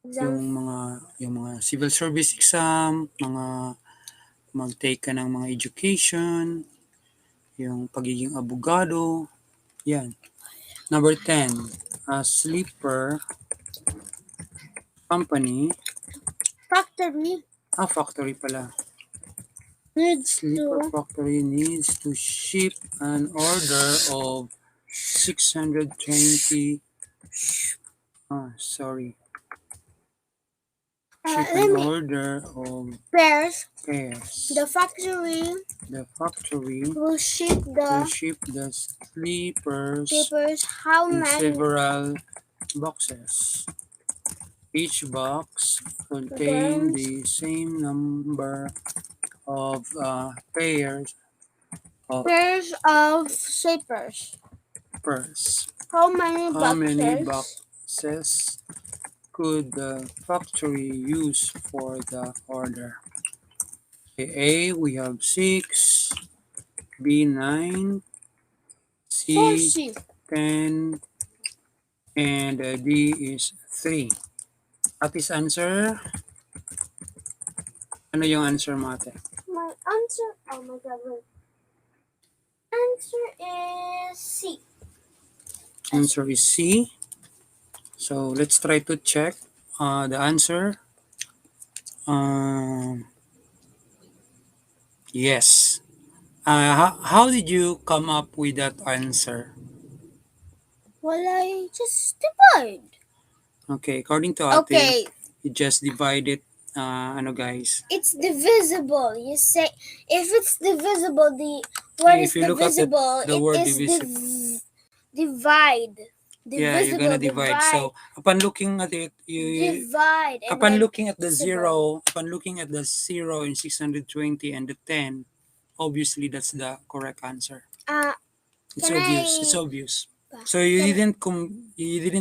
Exam. Yung mga civil service exam, mga mag-take ka ng mga education, yung pagiging abogado, yan. Number 10, a sleeper company, Factory factory pala. needs Sleeper to factory needs to ship an order of 620, sorry. Ship let an me order of pairs. pairs. The factory The factory will ship will the ship the sleepers papers. How in many? several boxes. Each box contains the same number of pairs of Pairs of slippers. pairs. How many How boxes? many boxes could the factory use for the order? Okay, A, we have 6, B, 9, Four C, sheep. 10, and D is 3. Ate's answer? Ano yung answer mo, ate? My answer. Oh my God! Wait. Answer is C. Answer is C. So let's try to check the answer. Yes. How did you come up with that answer? Well, I just divide. Okay, according to Ate, Okay, you just divide it, guys. it's divisible. You say if it's divisible, the word If is you look at divisible. the word it is divisible. divide. Yeah, you're gonna divide. So upon looking at it, divide. And upon then looking at the zero in 620 and the 10, obviously that's the correct answer. It's Can obvious. I- It's obvious. So you didn't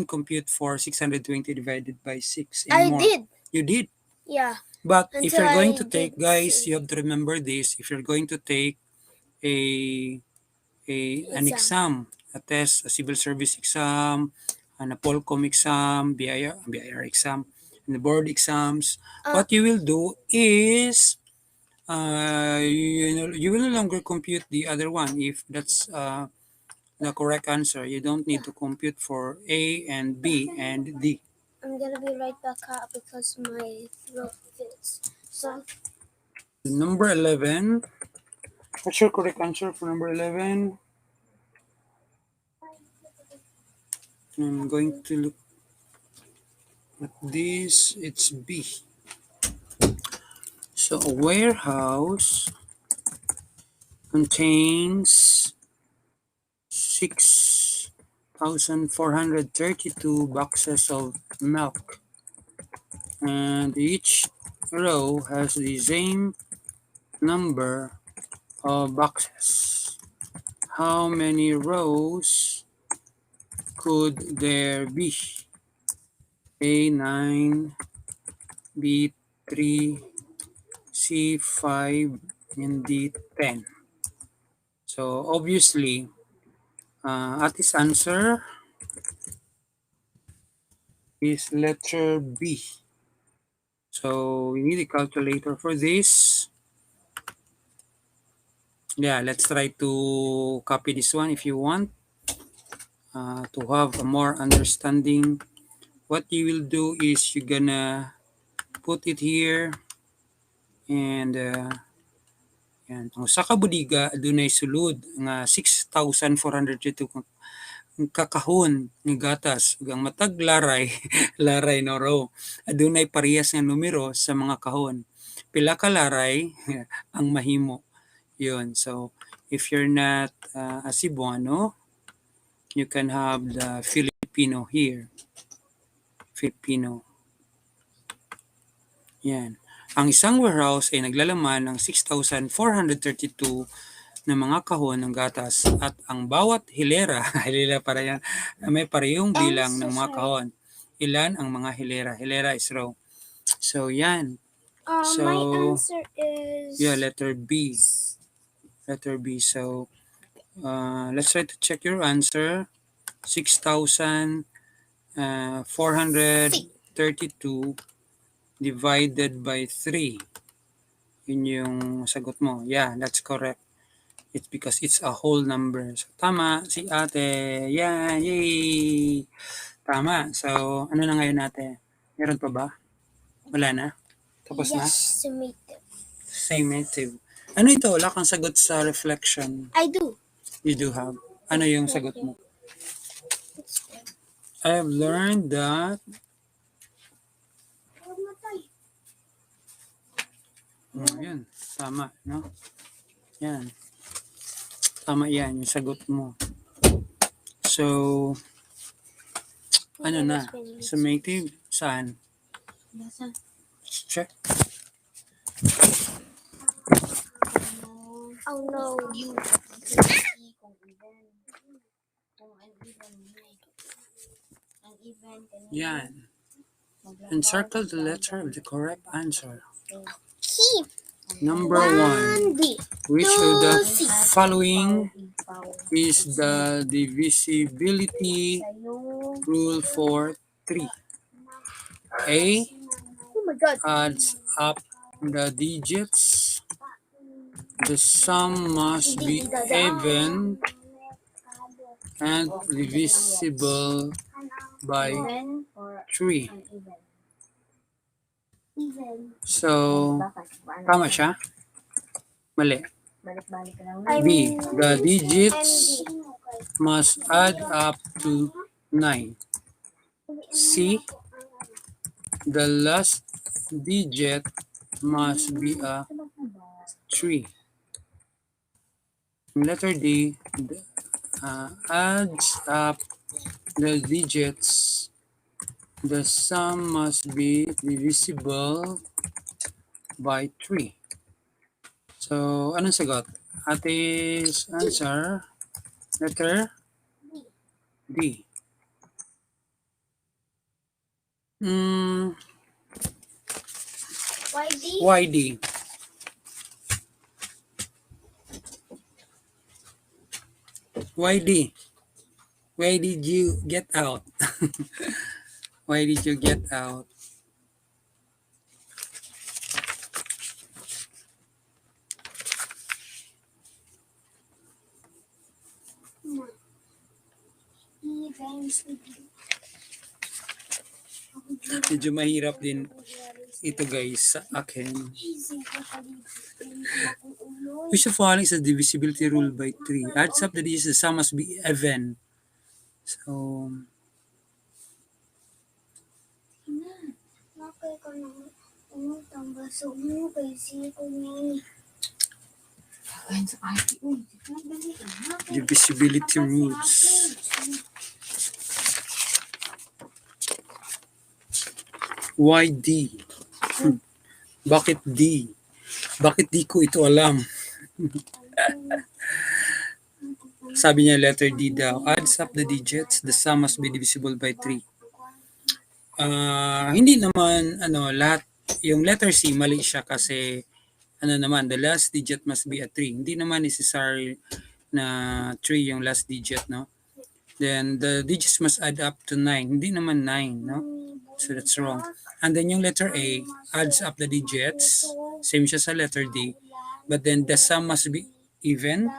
compute for 620 divided by 6 I anymore. did. You did. Yeah. But if Until you're going I to take, did guys, C. you have to remember this. If you're going to take an exam, a test, a civil service exam, a Polcom exam, BIR exam, and the board exams, what you will do is you will no longer compute the other one if that's the correct answer. You don't need to compute for A and B and D. I'm gonna be right back up because my throat feels so. Number 11. What's your correct answer for number 11? I'm going to look at this. It's B. So a warehouse contains 6,432 boxes of milk, and each row has the same number of boxes. How many rows could there be? A9, B3, C5, and D10. So obviously, Ate's answer is letter B. So we need a calculator for this. Yeah, let's try to copy this one if you want to have a more understanding. What you will do is you're gonna put it here and yan. Ang sa kabudiga dunay sulod nga 6,432 kakahon ni gatas ug ang matag laray laray no raw adunay parehas nga numero sa mga kahon. Pila ka laray ang mahimo. Yun. So if you're not a Cebuano, you can have the Filipino here. Filipino. Yan. Ang isang warehouse ay naglalaman ng 6,432 na mga kahon ng gatas at ang bawat hilera, hilera para yan, may parehong bilang ng mga kahon. Ilan ang mga hilera? Hilera is row. So, yan. My So, answer is yeah, letter B. Letter B. So, let's try to check your answer. 6,432 divided by 3. Yun yung sagot mo. Yeah, that's correct. It's because it's a whole number. So, tama si ate. Yan, yay! Tama. So, ano na ngayon natin? Meron pa ba? Wala na? Tapos na? yes, summative. Summative. Ano ito? Wala kang sagot sa reflection. I do. You do have. Ano yung sagot mo? I have learned that yan. Tama, no? Yan. Tama yan, yung sagot mo. So, ano na? Summative? Saan? Check. Oh no, you. Yan. Encircle the letter of the correct answer. Keep. Number 1. D. Which of the following is the divisibility rule for 3? A. Oh my god. Adds up the digits. The sum must be even and divisible by 3. So, tama siya? Mali. B. The digits must add up to 9. C. The last digit must be a 3. Letter D. Adds up the digits. The sum must be divisible by 3. So, anong sagot? Ate's answer, letter D. Why D? Why D? Why D? Why did you get out? Why did you get out? Medyo mahirap din ito guys sa akin. Which of following is the divisibility rule by 3? Adds up the digits, the sum must be even. So, divisibility rules. Why D? Bakit D? Bakit di ko ito alam? Sabi niya letter D daw. Adds up the digits, the sum must be divisible by 3. Hindi naman lahat yung letter C mali siya kasi naman the last digit must be a 3. Hindi naman necessary na 3 yung last digit, no? Then the digits must add up to 9. Hindi naman 9, no? So that's wrong. And then yung letter A adds up the digits. Same siya sa letter D. But then the sum must be even.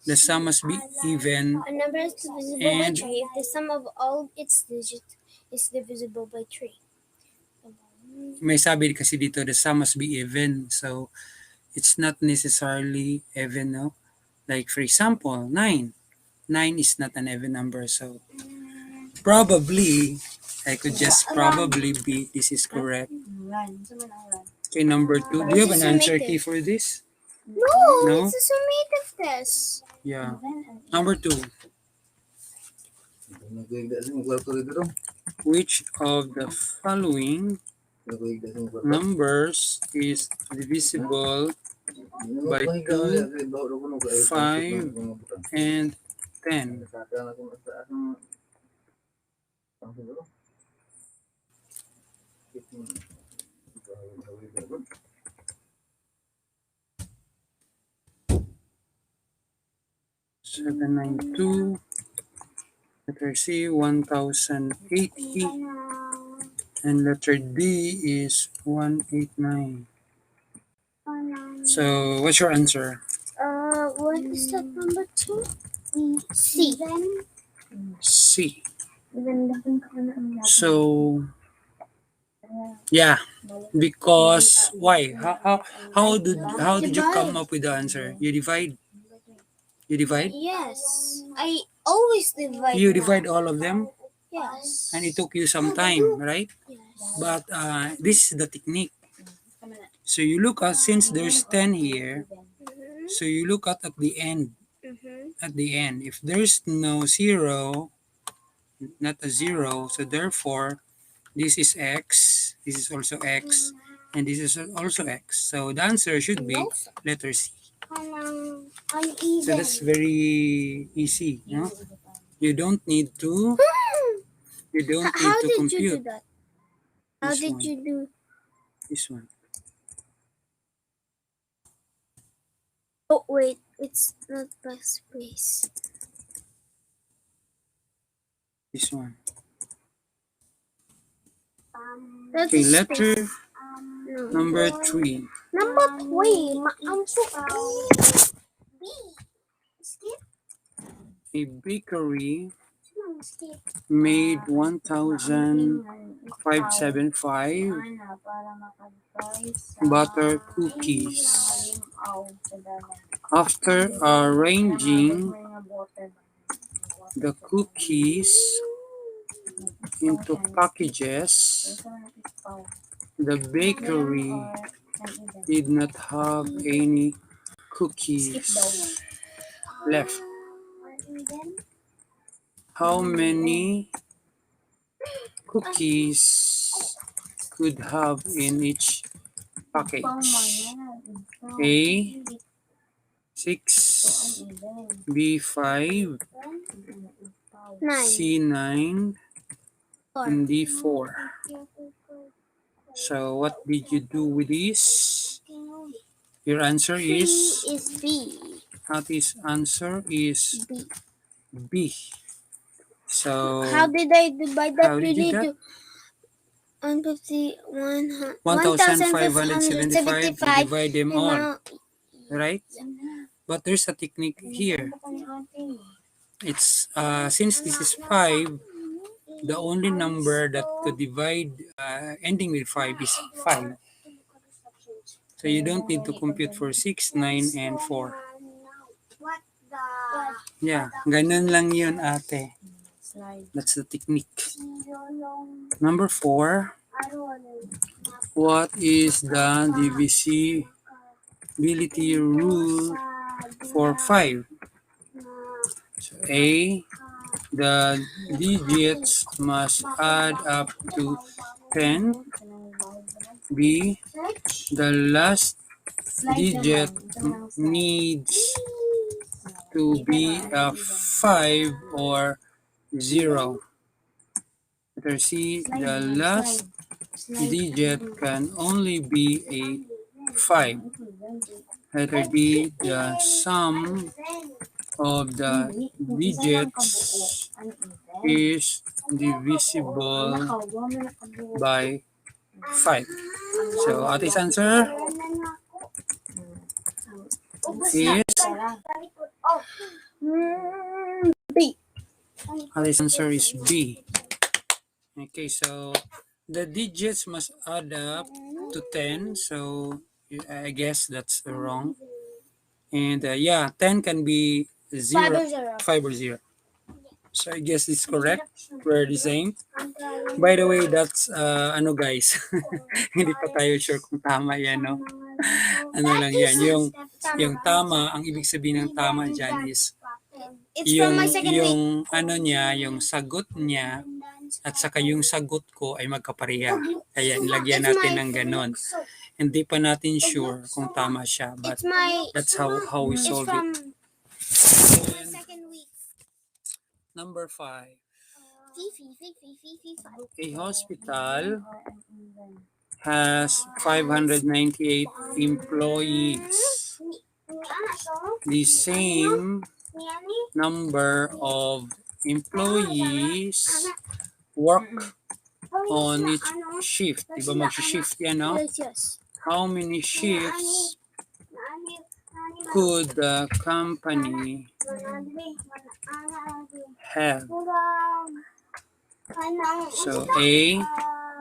The sum must be even. A number is divisible by 3 if the sum of all its digits is divisible by 3. May sabi kasi dito, the sum must be even. So, it's not necessarily even, no? Like, for example, 9. 9 9 is not an even number, so probably, I could just probably be, this is correct. Okay, number 2. Do you have an answer key for this? No, No? it's a summative test. Yeah. Number 2. Which of the following numbers is divisible by 2, 5, and 10? Seven nine two. Letter C, 1080. And letter D is 189. So, what's your answer? What is that number 2? C. C. So, yeah, because why? How did you come up with the answer? You divide? You divide? Yes. I always divide. You divide all of them, Yes. and it took you some time, right? Yes. But this is the technique. So you look at, since there's 10 here, so you look at the end. At the end, if there's no 0, not a 0, so therefore this is x, this is also x, and this is also x. So the answer should be letter C. So that's very easy, no? You don't need to How did you do compute. that? How This did one. you do? This one. Oh wait, it's not backspace. This one. That Okay, is letter space. No. number 3. Number 3. I'm so B. Skip. A bakery Skip. made 1,575 butter cookies. After arranging the cookies into packages, the bakery did not have any cookies left. How many cookies could have in each package? A, 6, B, 5, 9. C, 9, 4. and D, 4. So what did you do with this? Your answer is, B. Ati's answer is B. B. So How did I divide that? how did you do that? 1,575, you divide them all, right? But there's a technique here. It's since this is 5, the only number that could divide ending with 5 is 5. So you don't need to compute for 6, 9, and 4. Yeah, ganun lang yun, ate. That's the technique. Number 4. What is the divisibility rule for 5? So A, the digits must add up to 10. B, the last digit needs to be a 5 or 0. Letter C, the last digit can only be a 5. Letter D, the sum of the digits is divisible by 5. So, Ati's answer is B. Ati's answer is B. Okay, so the digits must add up to 10. So I guess that's wrong. And yeah, 10 can be 0, 0. 5 or 0. So I guess it's correct. We're the same. By the way, that's ano guys, hindi pa tayo sure kung tama yan, no? Ano lang yan, yung tama, ang ibig sabihin ng tama dyan is It's from my second week. yung ano niya, yung sagot niya at saka yung sagot ko ay magkapareha. Kaya nilagyan natin ng ganon. Hindi pa natin sure kung tama siya, but It's my. that's how we It's solve from it. my second week. Number 5. Fifi. A hospital has 598 employees. The same number of employees work on each shift. Diba mag-shift yan, no? Yes. How many shifts could the company have? So A,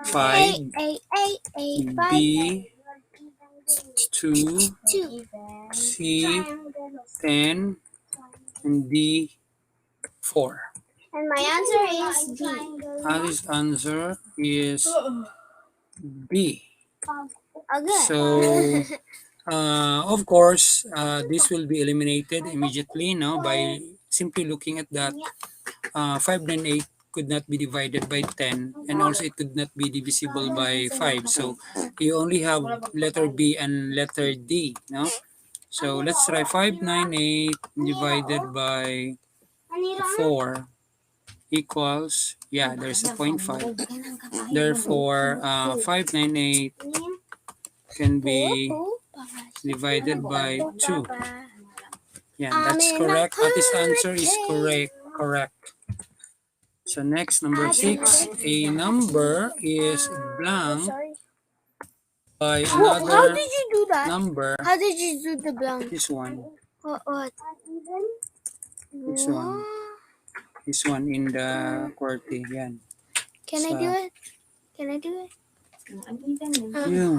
5, B, 2, 2. C, 10, and D, 4. And my answer is B. Alice's answer is B. Again. So, of course, this will be eliminated immediately, no, by simply looking at that. 598 could not be divided by 10, and also it could not be divisible by 5. So, you only have letter B and letter D, no? So, let's try 598 divided by 4 equals, yeah, there's a 0.5. Therefore, 598 can be divided by 2. Yeah, that's correct. Ati's answer is correct. So next, number 6. A number is blank by How another did you do that? number. How did you do the blank? This one. What? This one. This one in the QWERTY. Yan. Can I So, do it? Can I do it? Yeah.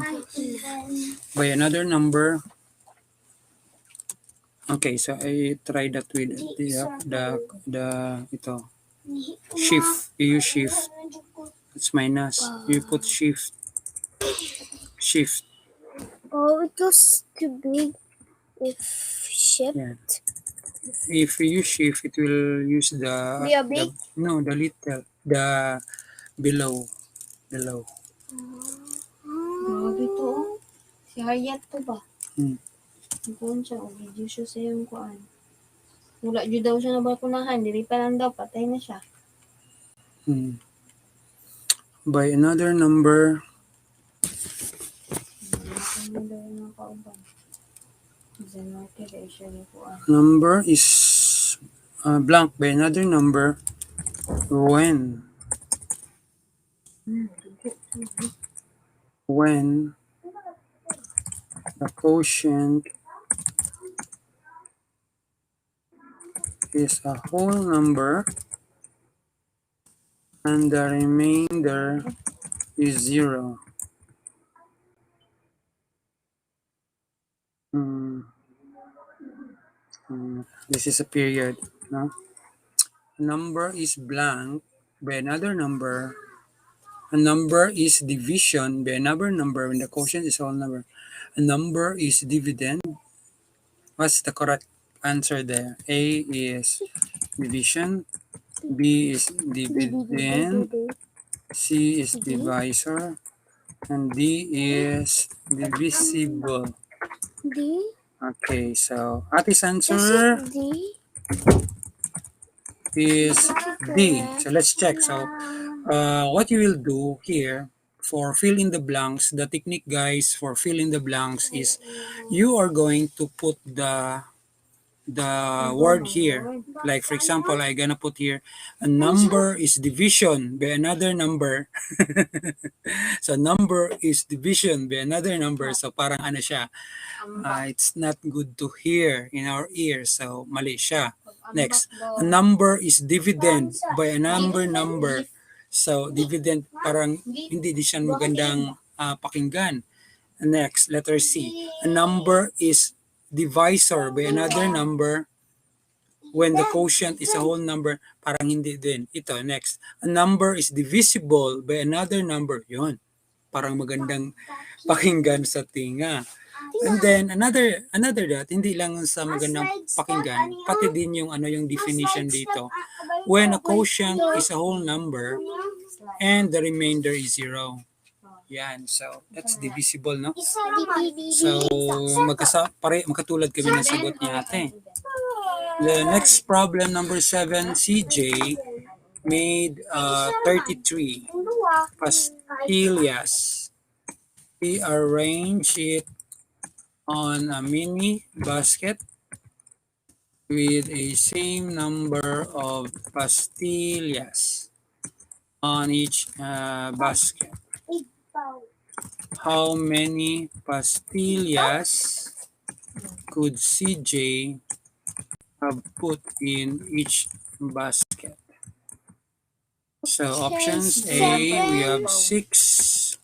By another number. Okay, so I try that with the ito. Shift. You use shift. It's minus. You put shift. Shift. Oh, it goes too big. If shift. Yeah. If you use shift, it will use the big? no, the little, the below. Grabe to. Si Hayat to ba? Hmm. Kuan siya, o video siya sa yung kuan. Wala dyan daw siya nabakunahan, dili pa lang daw, patay na siya. By another number. Ano daw yung nakauban. Zanarte dahil siya yung kuan. Number is blank by another number when the quotient is a whole number and the remainder is 0. This is a period, no? A number is blank by another number. A number is division by another number when the quotient is a whole number. A number is dividend. What's the correct answer there? A is division, B is dividend, C is divisor, and D is divisible. D? Okay, so Ati's answer D? is D. So let's check. So what you will do here for fill in the blanks, the technique guys for fill in the blanks is you are going to put the word here. Like for example, I'm gonna put here a number is division by another number. So number is division by another number. So parang ano siya, it's not good to hear in our ears. So mali siya. Next, a number is dividend by a number. So dividend parang hindi di siya magandang pakinggan. Next, letter C. A number is divisor by another number. When the quotient is a whole number, parang hindi din. Ito, next. A number is divisible by another number. Yun. Parang magandang pakinggan sa tinga. And then, another that, hindi lang sa magandang pakinggan, pati din yung yung definition dito. When a quotient is a whole number and the remainder is 0. Yan. So, that's divisible, no? So, magkatulad kami ng sagot ni ate. The next problem, number 7, CJ made 33 pastillas. He arranged it on a mini basket with a same number of pastillas on each basket. How many pastillas could CJ have put in each basket? So options A, we have 6,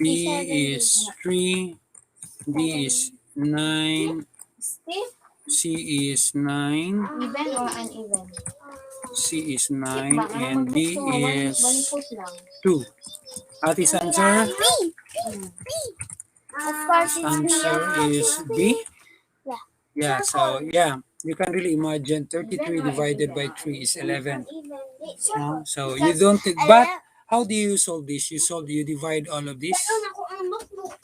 B is 3, D is 9, C is 9, Even or uneven? C is 9, and D is Banipos lang. 2. Ati's answer? Of course, it's Answer is B? Yeah, so yeah, you can really imagine 33 divided by 3 is 11. No? So you don't, but how do you solve this? You divide all of this?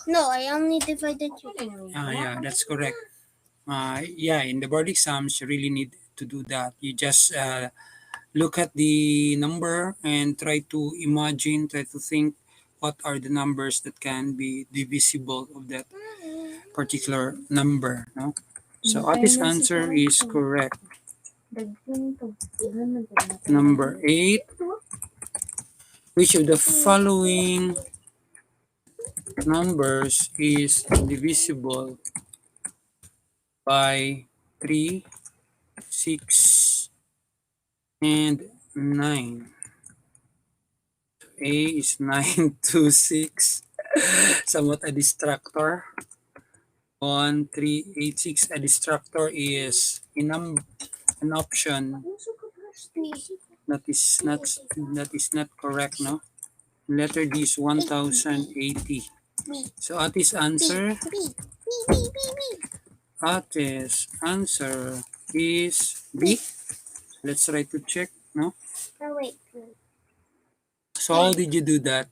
No, I only divided two. Yeah, that's correct. Yeah, in the board exams, you really need to do that. You just look at the number and try to imagine, try to think what are the numbers that can be divisible of that particular number. No? So Ati's answer is correct. Number 8. Which of the following numbers is divisible by 3, 6, and 9? A is 9 to 6. Somewhat a distractor. 1, 3, 8, 6. A distractor is an option that is not correct, no? Letter D is 1080. So Ati's answer? Ati's answer is B. Let's try to check, no? Oh, wait. So how did you do that?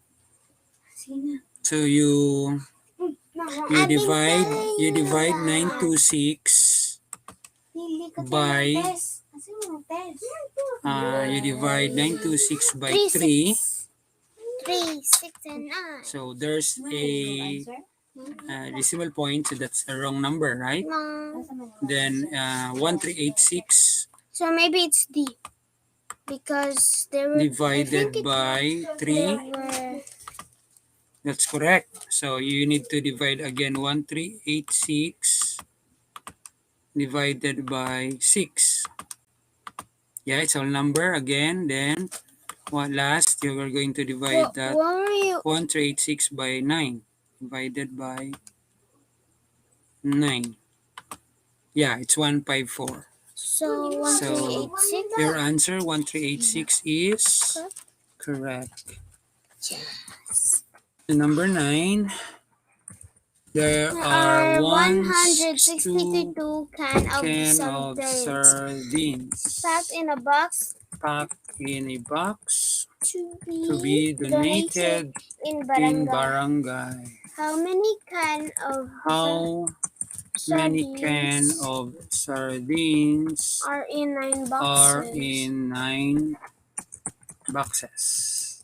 So you divide 9 to 6 by you divide 9 to 6 by 3. 3, 6, and 9. So there's a decimal point, so that's a wrong number, right? No. Then 1386 So maybe it's D. Because they were divided by 3. That's correct. So you need to divide again 1386 divided by 6. Yeah, it's all number again. Then what last? You are going to divide that 1386 by 9 divided by 9. Yeah, it's 154. So 1386. Your answer 1386 is correct. Yes. Number 9. There are 162 can of sardines packed in a box to be donated in in barangay. barangay. How many can of Sardines are in 9 boxes? are in 9 boxes?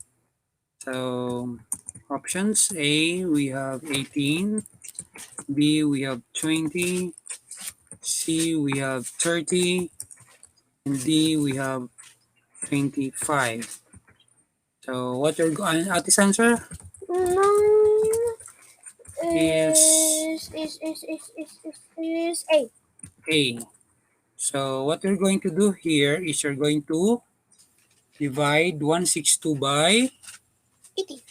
So options A, we have 18. B, we have 20. C, we have 30. And D, we have 25. So what you're going Ati's answer? No. Is A. A. So what you're going to do here is you're going to divide 162 by 80.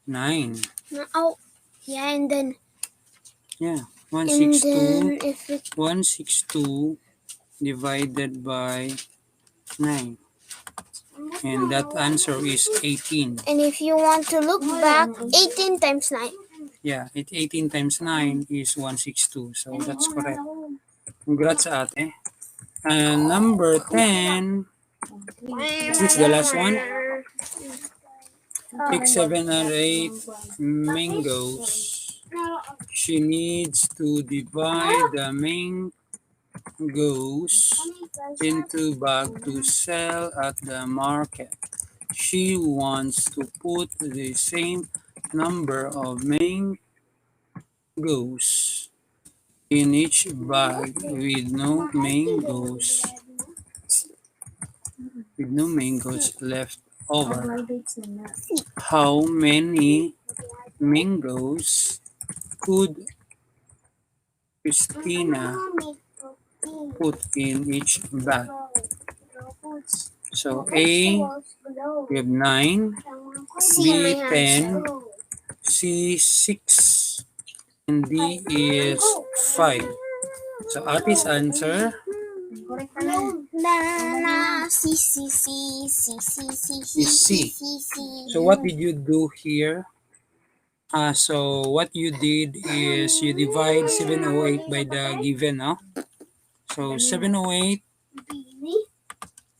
9. No, oh, yeah, and then Yeah, and then 162. if it 162 divided by 9. And that answer is 18. And if you want to look back, 18 times 9. Yeah, 18 times 9 is 162. So that's correct. Congrats, ate. And number 10, is this the last one? Pick 7 or 8 mangoes. She needs to divide the mangoes into bag to sell at the market. She wants to put the same number of mangoes in each bag with no mangoes left over. How many mangoes could Christina put in each bag? So A, we have 9, B, 10, C, 6, and D is 5. So Ati's answer, is C. So what did you do here? So what you did is you divide 708 by the given, no? So 708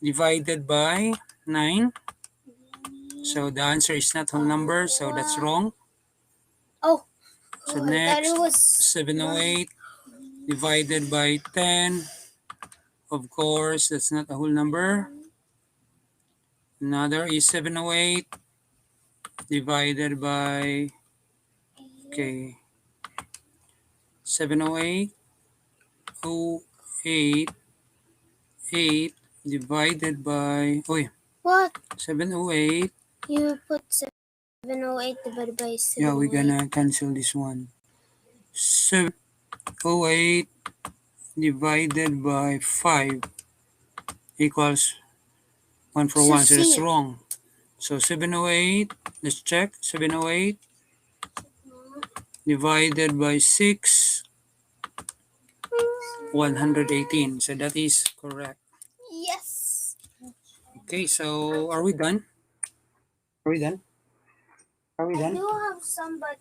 divided by 9. So the answer is not whole number, so that's wrong. Oh, So I thought next, it was 708 divided by 10. Of course, that's not a whole number. Another is 708 divided by, okay, 708, 08, 8 divided by, what? 708. You put 708 divided by 708. Yeah, we're gonna cancel this one. 708 divided by 5 equals 1 for So 1, so that's C. wrong. So 708, let's check. 708 divided by 6, 118. So that is correct. Yes. Okay, so are we done? Are we done? Are we I done? do have some, but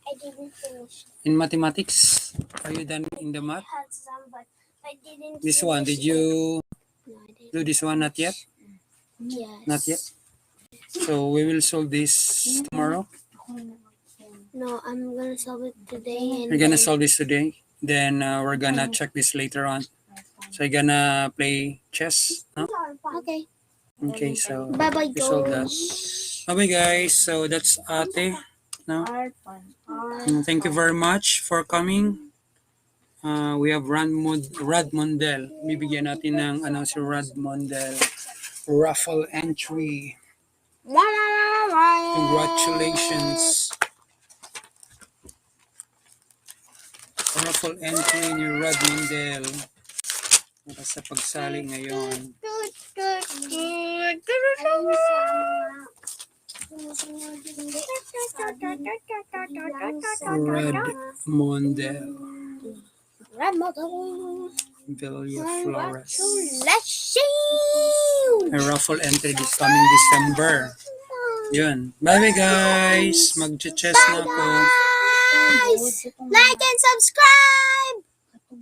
I didn't finish. In mathematics, are you done in the math? I had some, but I didn't This one, finish did you it. No, I didn't. do this one? Not yet? Yes. Not yet? So we will solve this tomorrow. No, I'm gonna solve it today. And We're gonna then- solve this today. Then we're gonna check this later on. So you're gonna play chess, no? Okay. Okay, so Bye bye, we solved that. Josh. Bye bye guys. So that's ate. No? Thank you very much for coming. We have Rad Mondel. Bibigyan natin ng si Rad Mondel raffle entry. Congratulations. Raffle entry ni Rad Mondel para sa pagsali ngayon. Rad Mondel. Villa Flores. A raffle entry this coming December. Yun. Bye guys. Mag-chess na ako. Guys, like and subscribe.